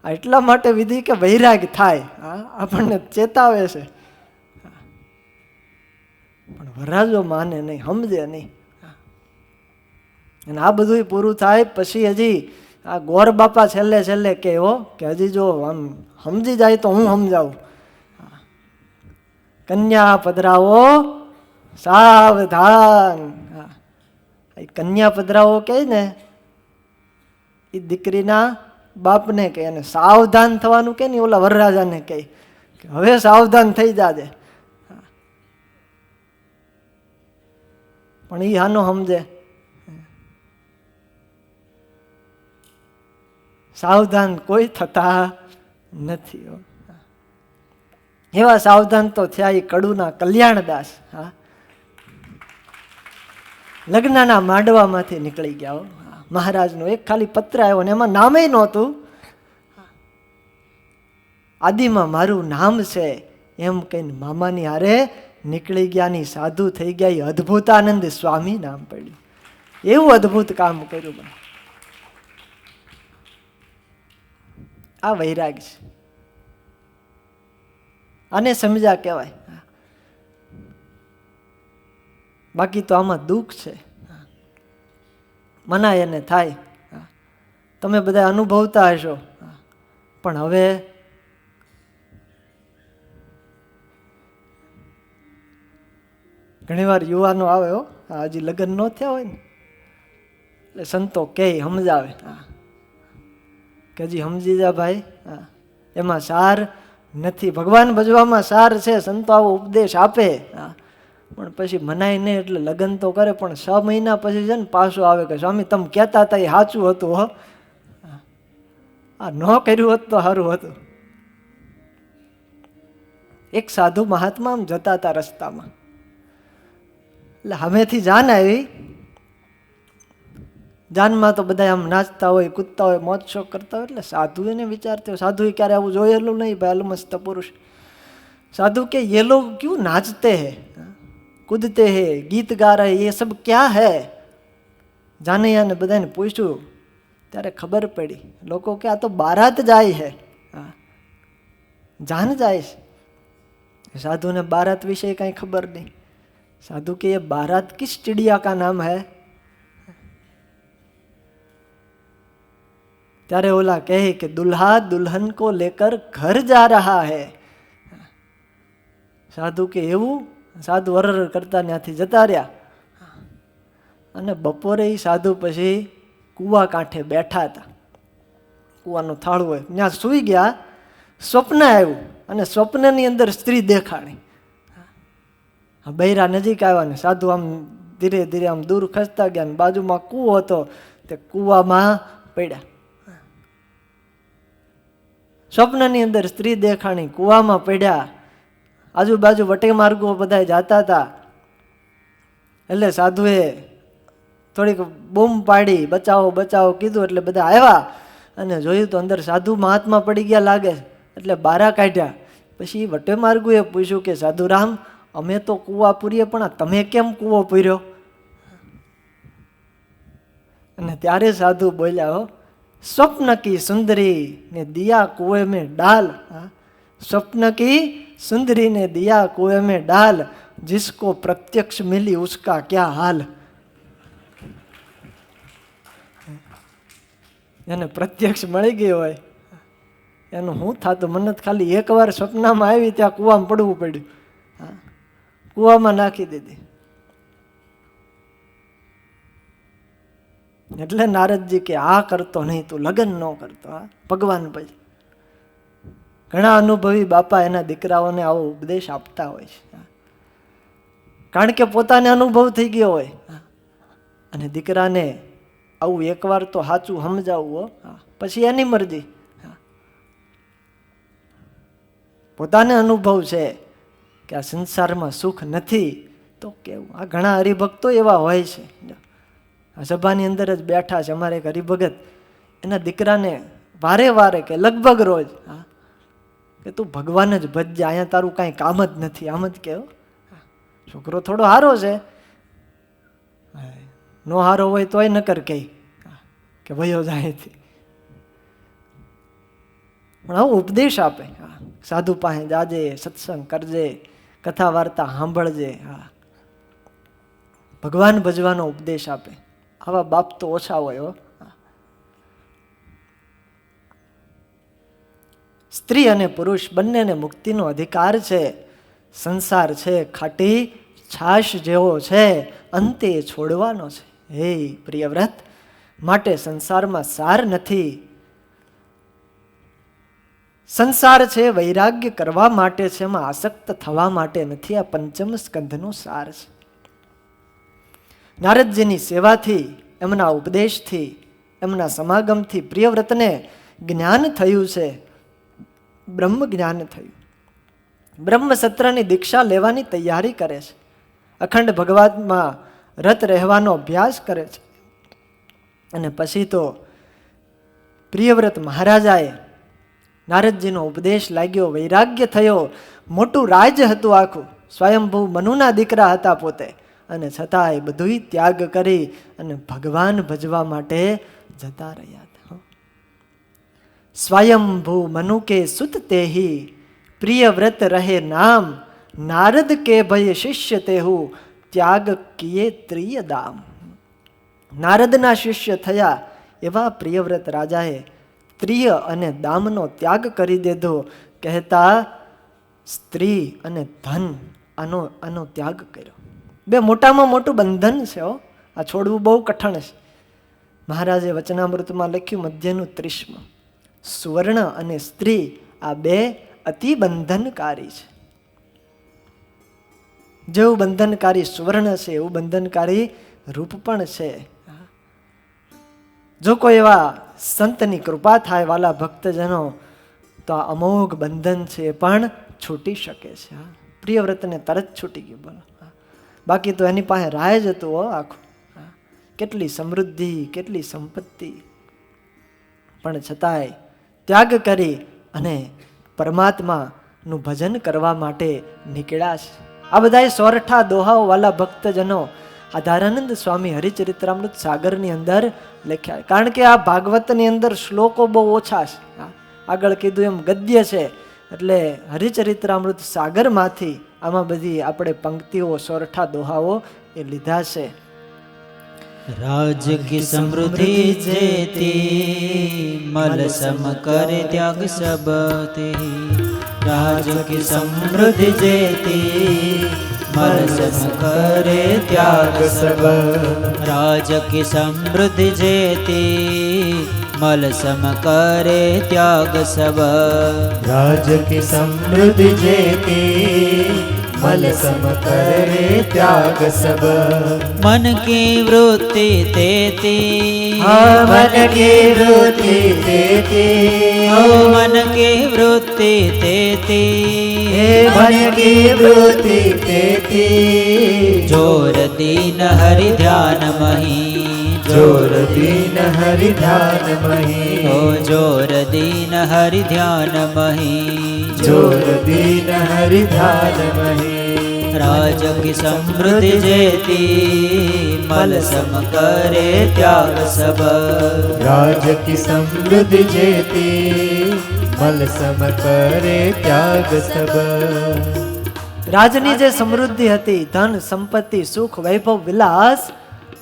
એટલા માટે વિધિ કે વૈરાગ થાય. આપણને ચેતાવે છે પણ વરરાજો માને નહીં, સમજે નહીં. અને આ બધું પૂરું થાય પછી હજી આ ગોર બાપા છેલ્લે છેલ્લે કે હજી જો આમ સમજી જાય તો હું સમજાવું. કન્યા પધરાવો સાવધાન. કન્યા પધરાવો કહે ને એ દીકરીના બાપને કહે, અને સાવધાન થવાનું કે ને ઓલા વરરાજાને કહે કે હવે સાવધાન થઈ જાજે. પણ એ હાનો સમજે, સાવધાન કોઈ થતા નથી. એવા સાવધાન તો થયા એ કડુના કલ્યાણદાસ. લગ્નના માંડવામાંથી નીકળી ગયા. મહારાજનો એક ખાલી પત્ર આવ્યો ને એમાં નામે નહોતું. આદિમાં મારું નામ છે એમ કહીને મામાની હારે નીકળી ગયા. ની સાધુ થઈ ગયા. એ અદ્ભુતાનંદ સ્વામી નામ પડ્યું. એવું અદ્ભુત કામ કર્યું. આ વૈરાગ છે, આને સમજા કહેવાય. બાકી તો આમાં દુઃખ છે. મનાય એને થાય. તમે બધા અનુભવતા હશો. પણ હવે ઘણીવાર યુવાનો આવે હજી લગ્ન ન થયા હોય ને એટલે સંતો કે સમજાવે કે હજી સમજી જા ભાઈ, એમાં સાર નથી. ભગવાન ભજવામાં સાર છે. સંતો આવો ઉપદેશ આપે પણ પછી મનાય નહીં એટલે લગ્ન તો કરે પણ 6 મહિના પછી છે ને પાછો આવે કે સ્વામી તમે કહેતા હતા એ સાચું હતું. આ ન કર્યું હોત તો સારું હતું. એક સાધુ મહાત્મા આમ જતા હતા રસ્તામાં, એટલે હમેથી જાન આવી. જાનમાં તો બધા આમ નાચતા હોય, કૂદતા હોય, મોજ શોખ કરતા હોય. એટલે સાધુ એને વિચારતો, સાધુ ક્યારે આવું જોયેલું નહીં ભાઈ, અલમસ્ત પુરુષ. साधु के ये लोग क्यों नाचते हैं, कूदते हैं, गीत गा रहे हैं, ये सब क्या है? જાનૈયા ને બધાને પૂછ્યું ત્યારે ખબર પડી. લોકો કે આ તો બારાત જાય છે, જાન જાય છે. साधु ने बारात विषय कहीं खबर नहीं. साधु के ये बारात किस चिड़िया का नाम है? ત્યારે ઓલા કહે કે दुल्हा दुल्हन को लेकर घर जा रहा है. સાધુ કે એવું? સાધુ હરર કરતા ત્યાંથી જતા રહ્યા. અને બપોરે સાધુ પછી કૂવા કાંઠે બેઠા હતા. કૂવાનું થાળું હોય ત્યાં સૂઈ ગયા. સ્વપ્ન આવ્યું અને સ્વપ્નની અંદર સ્ત્રી દેખાણી. બૈરા નજીક આવ્યા ને સાધુ આમ ધીરે ધીરે આમ દૂર ખસતા ગયા ને બાજુમાં કૂવો હતો તે કૂવામાં પડ્યા. સ્વપ્નની અંદર સ્ત્રી દેખાણી, કૂવામાં પડ્યા. આજુબાજુ વટે માર્ગો બધા જાતા હતા. એટલે સાધુએ થોડીક બૂમ પાડી, બચાવો બચાવો કીધું. એટલે બધા આવ્યા અને જોયું તો અંદર સાધુ મહાત્મા પડી ગયા લાગે. એટલે બારા કાઢ્યા. પછી વટે માર્ગુએ પૂછ્યું કે સાધુરામ, અમે તો કૂવા પૂરીએ પણ તમે કેમ કૂવો પૂર્યો? અને ત્યારે સાધુ બોલ્યા, स्वप्न की सुंदरी ने दिया कुएं में डाल. स्वप्न की सुंदरी ने दिया कुएं में डाल, जिसको प्रत्यक्ष मिली उसका क्या हाल. એને પ્રત્યક્ષ મળી ગઈ હોય એનું શું થતું મને તો ખાલી એકવાર સપનામાં આવી ત્યાં કૂવામાં પડવું પડ્યું. હા, કૂવામાં નાખી દીધી. એટલે નારદજી કે આ કરતો નહીં, તું લગ્ન ન કરતો. હા, ભગવાન પછી ઘણા અનુભવી બાપા એના દીકરાઓને આવો ઉપદેશ આપતા હોય છે. કારણ કે પોતાને અનુભવ થઈ ગયો હોય અને દીકરાને આવું એકવાર તો સાચું સમજાવવું, પછી એની મરજી. પોતાને અનુભવ છે કે આ સંસારમાં સુખ નથી તો કેવું. આ ઘણા હરિભક્તો એવા હોય છે. આ સભાની અંદર જ બેઠા છે અમારે એક હરિભગત, એના દીકરાને વારે વારે કે લગભગ રોજ કે તું ભગવાન જ ભજજે, અહીંયા તારું કાંઈ કામ જ નથી. આમ જ કેવું. છોકરો થોડો હારો છે, નો હારો હોય તોય નકર કે ભયો જાયથી. પણ આવું ઉપદેશ આપે, સાધુ પાસે જાજે, સત્સંગ કરજે, કથા વાર્તા સાંભળજે. હા, ભગવાન ભજવાનો ઉપદેશ આપે. આવા બાપ તો ઓછા હોય. સ્ત્રી અને પુરુષ બંનેને મુક્તિનો અધિકાર છે. સંસાર છે ખાટી છાશ જેવો છે, અંતે છોડવાનો છે. હે પ્રિયવ્રત, માટે સંસારમાં સાર નથી. સંસાર છે વૈરાગ્ય કરવા માટે છે, એમાં આસક્ત થવા માટે નથી. આ પંચમ સ્કંધનો સાર છે. નારદજીની સેવાથી, એમના ઉપદેશથી, એમના સમાગમથી પ્રિયવ્રતને જ્ઞાન થયું છે, બ્રહ્મ જ્ઞાન થયું. બ્રહ્મસત્રની દીક્ષા લેવાની તૈયારી કરે છે. અખંડ ભગવાનમાં રત રહેવાનો અભ્યાસ કરે છે. અને પછી તો પ્રિયવ્રત મહારાજાએ નારદજીનો ઉપદેશ લાગ્યો, વૈરાગ્ય થયો. મોટું રાજ હતું આખું, સ્વયંભૂ મનુના દીકરા હતા પોતે, અને છતાંય બધુંય ત્યાગ કરી અને ભગવાન ભજવા માટે જતા રહ્યા હતા. સ્વયંભૂ મનુ કે સુત તેહી, પ્રિયવ્રત રહે નામ, નારદ કે ભય શિષ્ય તેહુ, ત્યાગ કિયે ત્રિય દામ. નારદના શિષ્ય થયા એવા પ્રિયવ્રત રાજાએ ત્રિય અને દામનો ત્યાગ કરી દીધો. કહેતા સ્ત્રી અને ધન આનો ત્યાગ કર્યો. બે મોટામાં મોટું બંધન છે. આ છોડવું બહુ કઠણ છે. મહારાજે વચનામૃતમાં લખ્યું મધ્યનું 30, સુવર્ણ અને સ્ત્રી આ બે અતિ બંધનકારી છે. જેવું બંધનકારી સુવર્ણ છે એવું બંધનકારી રૂપ પણ છે. જો કોઈ એવા સંતની કૃપા થાય વાલા ભક્તજનો, તો આ અમોઘ બંધન છે એ પણ છૂટી શકે છે. પ્રિયવ્રતને તરત છૂટી ગયું. બોલો, બાકી તો એની પાસે રાહ જ હતું આખું. કેટલી સમૃદ્ધિ, કેટલી સંપત્તિ, પણ છતાંય ત્યાગ કરી અને પરમાત્માનું ભજન કરવા માટે નીકળ્યા છે. આ બધા સોરઠા દોહાઓ વાલા ભક્તજનો આધારાનંદ સ્વામી હરિચરિત્રામૃત સાગરની અંદર લખ્યા. કારણ કે આ ભાગવતની અંદર શ્લોકો બહુ ઓછા છે. આગળ કીધું એમ ગદ્ય છે, એટલે હરિચરિત્રામૃત સાગરમાંથી આમાં બધી આપણે પંક્તિઓ, સોરઠા દોહાઓ એ લીધા છે. રાજ કી સમૃદ્ધિ જેતી, મલ સમ કરે ત્યાગ સબ તેહી. રાજ કી સમૃદ્ધિ જેતી, મલ સમ કરે ત્યાગ સબ. રાજ કી સમૃદ્ધિ જેતી, મલ સમ કરે ત્યાગ સબ. राज की समृद्धि जेती, मल सम करे त्याग सब. मन की वृत्ति तेती, मन की वृत्ति तेती, मन की वृत्ति तेती, मन की वृत्ति तेती. जोर दीन हरि ध्यान मही, जोर दीन हरि ध्यान मही. ओ जोर दीन हरि ध्यान मही, जोर दीन हरि ध्यान मही. राज की समृद्धि जेती, मल सम करे त्याग सब. राज की समृद्धि जेती, मल सम करे त्याग सब. રાજની જે સમૃદ્ધિ હતી, ધન સંપત્તિ, સુખ, વૈભવ, વિલાસ,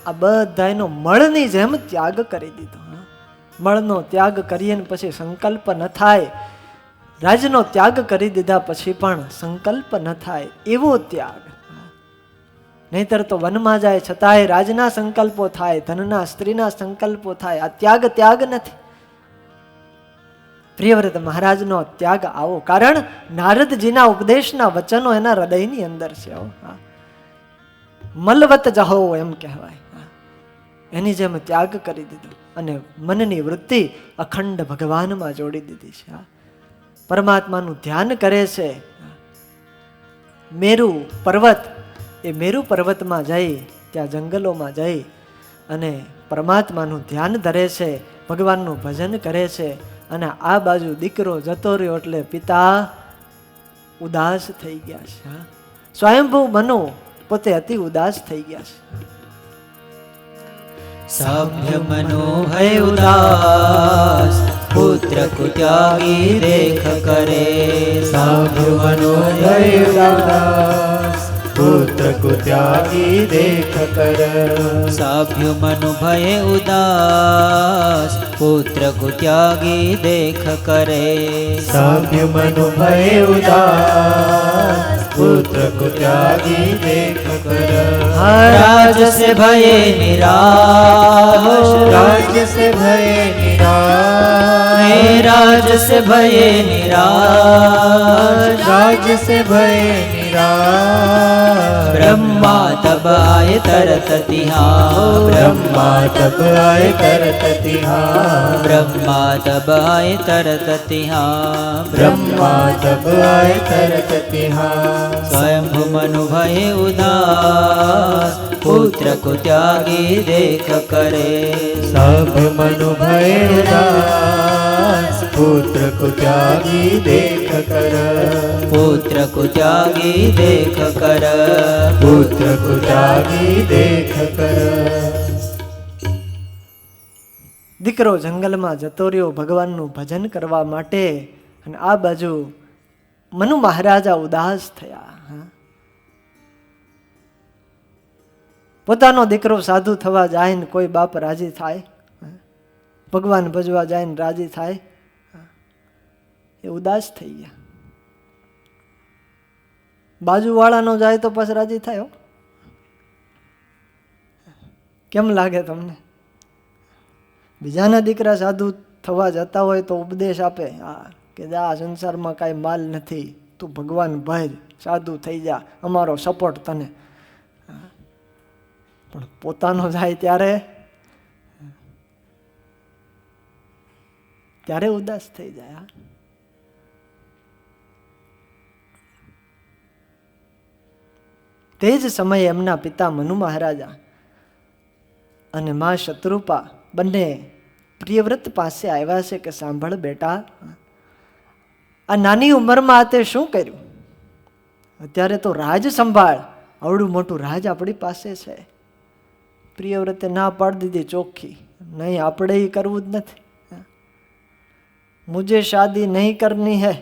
આ બધાનો મળની જેમ ત્યાગ કરી દીધો. મળનો ત્યાગ કરીએ ને પછી સંકલ્પ ન થાય રાજનો ત્યાગ કરી દીધા પછી પણ સંકલ્પ ન થાય એવો ત્યાગ. નહીતર તો વનમાં જાય છતાંય રાજના સંકલ્પો થાય, ધનના સ્ત્રીના સંકલ્પો થાય. આ ત્યાગ ત્યાગ નથી. પ્રિયવ્રત મહારાજનો ત્યાગ આવો, કારણ નારદજીના ઉપદેશના વચનો એના હૃદયની અંદર છે. મલવત જહો એમ કહેવાય. એની જેમ ત્યાગ કરી દીધો અને મનની વૃત્તિ અખંડ ભગવાનમાં જોડી દીધી છે. પરમાત્માનું ધ્યાન કરે છે. મેરુ પર્વત, એ મેરુ પર્વતમાં જઈ, ત્યાં જંગલોમાં જઈ અને પરમાત્માનું ધ્યાન ધરે છે, ભગવાનનું ભજન કરે છે. અને આ બાજુ દીકરો જતો રહ્યો એટલે પિતા ઉદાસ થઈ ગયા છે. સ્વયંભૂ મનુ પોતે અતિ ઉદાસ થઈ ગયા છે. સભ્ય મનો ભય ઉદાસ, પુત્ર કો ત્યાગી દેખ કરે. सभ्य मनोभय उदास, पुत्र को त्यागी देख कर. सभ्य मनो भय उदास, पुत्र को त्यागी देख करे. सभ्य मनोभय उदास, पुत्र को त्यागी देख कर. राज से भय निराश, राज्य से भय निराश, राज से भय निराश, राज्य से भय निराश. ब्रह्मा तब आए तरत तिहार. ब्रह्मा तब आए तरत तिहार. ब्रह्मा तब आए तरत तिहार. ब्रह्मा तब आए तरत तिहार. स्वयंभु मनु भय उदास, पुत्र को त्यागी देख करे. सब मनु भय उदास, पुत्र को त्यागी देख कर. पुत्र को त्यागी देख कर. पुत्र को त्यागी देख कर. દીકરો જંગલમાં જતો રહ્યો ભગવાનનું ભજન કરવા માટે, અને આ બાજુ મનુ મહારાજા ઉદાસ થયા. પોતાનો દીકરો સાધુ થવા જાય ને કોઈ બાપ રાજી થાય? ભગવાન ભજવા જાય ને રાજી થાય? એ ઉદાસ થઈ ગયા. બાજુવાળાનો જાય તો પછી રાજી થાય? કેમ લાગે તમને? બીજાના દીકરા સાધુ થવા જતા હોય તો ઉપદેશ આપે, હા કે આ સંસારમાં કાંઈ માલ નથી, તું ભગવાન ભજ, સાધુ થઈ જા, અમારો સપોર્ટ તને. પણ પોતાનો જાય ત્યારે ઉદાસ થઈ જાય. તે જ સમયે એમના પિતા મનુ મહારાજા અને મા શત્રુપા બંને પ્રિયવ્રત પાસે આવ્યા છે કે સાંભળ બેટા, આ નાની ઉંમરમાં તે શું કર્યું? અત્યારે તો રાજ સંભાળ, આવડું મોટું રાજ આપણી પાસે છે. પ્રિયવ્રતે ના પાડી દીધી ચોખ્ખી, નહીં આપણે એ કરવું જ નથી. મુझे શાદી નહીં કરની હે.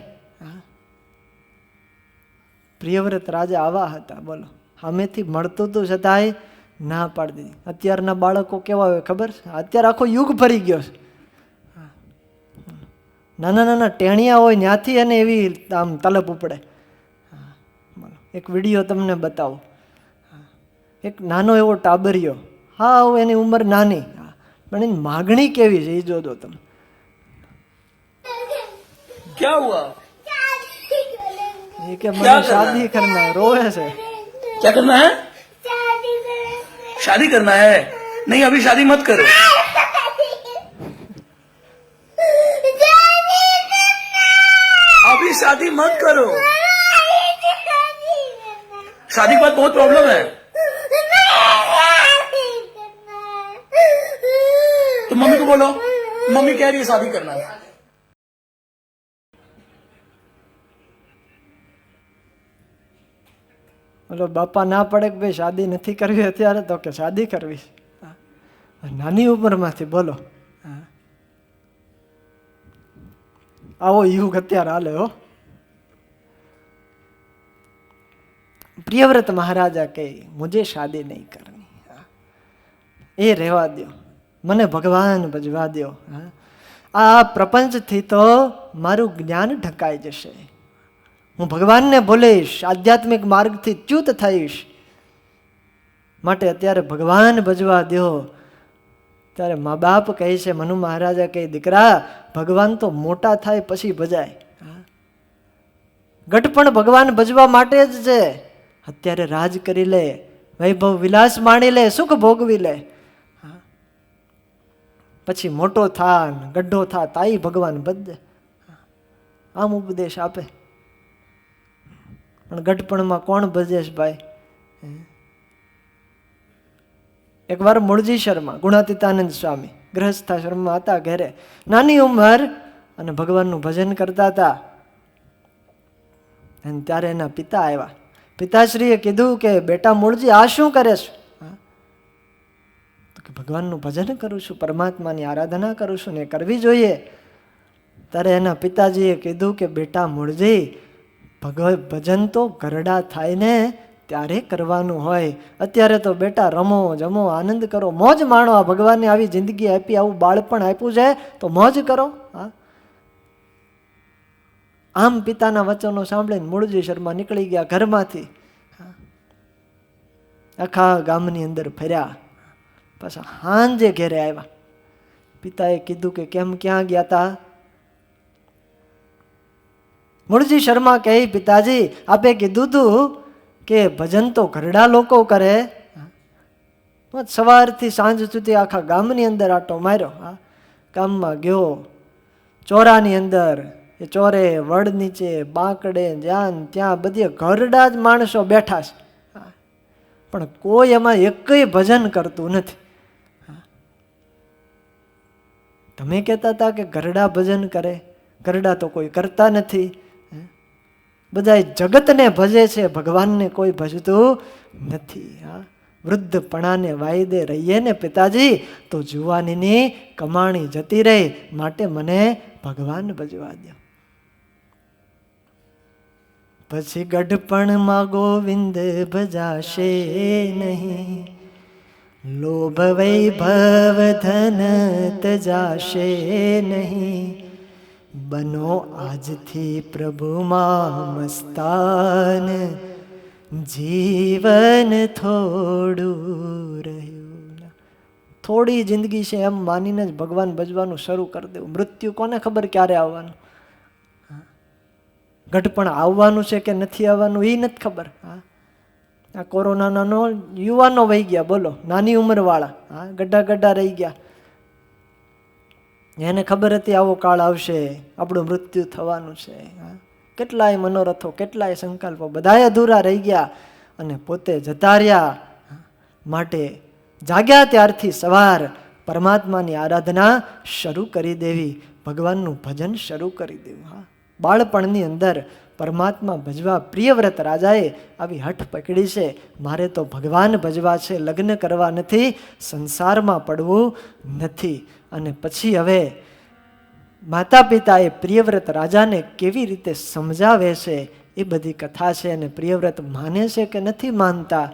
પ્રિયવ્રત રાજા આવા હતા, બોલો, સામેથી મળતું હતું છતાંય ના પાડી દીધી. અત્યારના બાળકો કેવા હોય ખબર છે? અત્યારે આખો યુગ ફરી ગયો છે. નાના નાના ટેણિયા હોય ત્યાંથી એને એવી આમ તલપ ઉપડે. એક વિડીયો તમને બતાવો. એક નાનો એવો ટાબરિયો, હા એની ઉંમર નાની, પણ એની માગણી કેવી છે એ જોજો તમે. क्या हुआ? ये कि मैंने शादी करना है, रोए से. क्या करना है? शादी करना है? नहीं, अभी शादी मत करो. अभी शादी मत करो. शादी के बाद बहुत प्रॉब्लम है. तो मम्मी को बोलो, मम्मी कह रही है शादी करना है. બોલો બાપા ના પડે કે ભાઈ શાદી નથી કરવી અત્યારે, તો કે શાદી કરવી નાની ઉંમરમાંથી. બોલો, આવો યુગ અત્યારે હાલે હો. પ્રિયવ્રત મહારાજા કહે મુझे શાદી નહીં કરની, એ રહેવા દો, મને ભગવાન ભજવા દો. આ પ્રપંચથી તો મારું જ્ઞાન ઢકાઈ જશે, હું ભગવાનને ભૂલીશ, આધ્યાત્મિક માર્ગથી ચ્યુત થઈશ. માટે અત્યારે ભગવાન ભજવા દો. ત્યારે મા બાપ કહે છે, મનુ મહારાજા કહે, દીકરા ભગવાન તો મોટા થાય પછી ભજાય. ગઢ પણ ભગવાન ભજવા માટે જ છે. અત્યારે રાજ કરી લે, વૈભવ વિલાસ માણી લે, સુખ ભોગવી લે, પછી મોટો થા, ગઢો થા, તાઈ ભગવાન ભજે. આમ ઉપદેશ આપે. પણ ગઢપણમાં કોણ ભજે છે ભાઈ? એકવાર મૂળજી શર્મા, ગુણાતીતાનંદ સ્વામી ગ્રહસ્થાશ્રમમાં હતા ઘરે, નાની ઉંમર, અને ભગવાનનું ભજન કરતા હતા. અને ત્યારે એના પિતા આવ્યા. પિતાશ્રીએ કીધું કે બેટા મૂળજી આ શું કરે છે? તો કે ભગવાનનું ભજન કરું છું, પરમાત્માની આરાધના કરું છું ને કરવી જોઈએ. ત્યારે એના પિતાજીએ કીધું કે બેટા મૂળજી, ભજન તો ગરડા થાય ને ત્યારે કરવાનું હોય. અત્યારે તો બેટા રમો જમો, આનંદ કરો, મોજ માણો. આ ભગવાનને આવી જિંદગી આપી, આવું બાળપણ આપ્યું છે તો મોજ કરો. આમ પિતાના વચનો સાંભળીને મૂળજી શર્મા નીકળી ગયા ઘરમાંથી. આખા ગામની અંદર ફર્યા, પાછા હાંજે ઘેરે આવ્યા. પિતાએ કીધું કે કેમ, ક્યાં ગયા તા? મૂળજી શર્મા કહે, પિતાજી આપે કીધું તું કે ભજન તો ઘરડા લોકો કરે. સવારથી સાંજ સુધી આખા ગામની અંદર આટો માર્યો. ગામમાં ગયો, ચોરાની અંદર, એ ચોરે, વડ નીચે, બાંકડે, જ્યાં ત્યાં બધી ઘરડા જ માણસો બેઠા છે, પણ કોઈ એમાં એકય ભજન કરતું નથી. તમે કહેતા હતા કે ઘરડા ભજન કરે, ઘરડા તો કોઈ કરતા નથી. બધા જગતને ભજે છે, ભગવાનને કોઈ ભજતું નથી. વૃદ્ધપણાને વાયદે રહીએ ને પિતાજી તો જુવાનીની કમાણી જતી રહે, માટે મને ભગવાન ભજવા દો. પછી ગઢપણમાં ગોવિંદ ભજાશે નહીં, લોભ વૈભવ ધન તજાશે નહીં, બનો આજથી પ્રભુમાં મસ્તાન, જીવન થોડું રહ્યું. થોડી જિંદગી છે એમ માનીને જ ભગવાન ભજવાનું શરૂ કરી દેવું. મૃત્યુ કોને ખબર ક્યારે આવવાનું? ઘટપણ આવવાનું છે કે નથી આવવાનું એ નથી ખબર. આ કોરોનાનો યુવાનો વહી ગયા, બોલો, નાની ઉંમરવાળા, ગड्ढा ગड्ढा રહી ગયા. એને ખબર હતી આવો કાળ આવશે, આપણું મૃત્યુ થવાનું છે. કેટલાય મનોરથો, કેટલાય સંકલ્પો બધાય અધૂરા રહી ગયા અને પોતે જતા રહ્યા. માટે જાગ્યા ત્યારથી સવાર પરમાત્માની આરાધના શરૂ કરી દેવી, ભગવાનનું ભજન શરૂ કરી દેવું. બાળપણની અંદર પરમાત્મા ભજવા પ્રિયવ્રત રાજાએ આવી હઠ પકડી છે, મારે તો ભગવાન ભજવા છે, લગ્ન કરવા નથી, સંસારમાં પડવું નથી. અને પછી હવે માતા પિતાએ પ્રિયવ્રત રાજાને કેવી રીતે સમજાવે છે એ બધી કથા છે. અને પ્રિયવ્રત માને છે કે નથી માનતા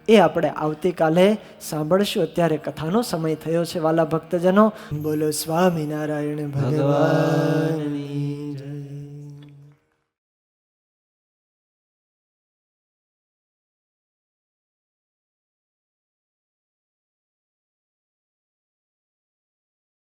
એ આપણે આવતીકાલે સાંભળશું. અત્યારે કથાનો સમય થયો છે વાલા ભક્તજનો. બોલો સ્વામિનારાયણ ભગવાન.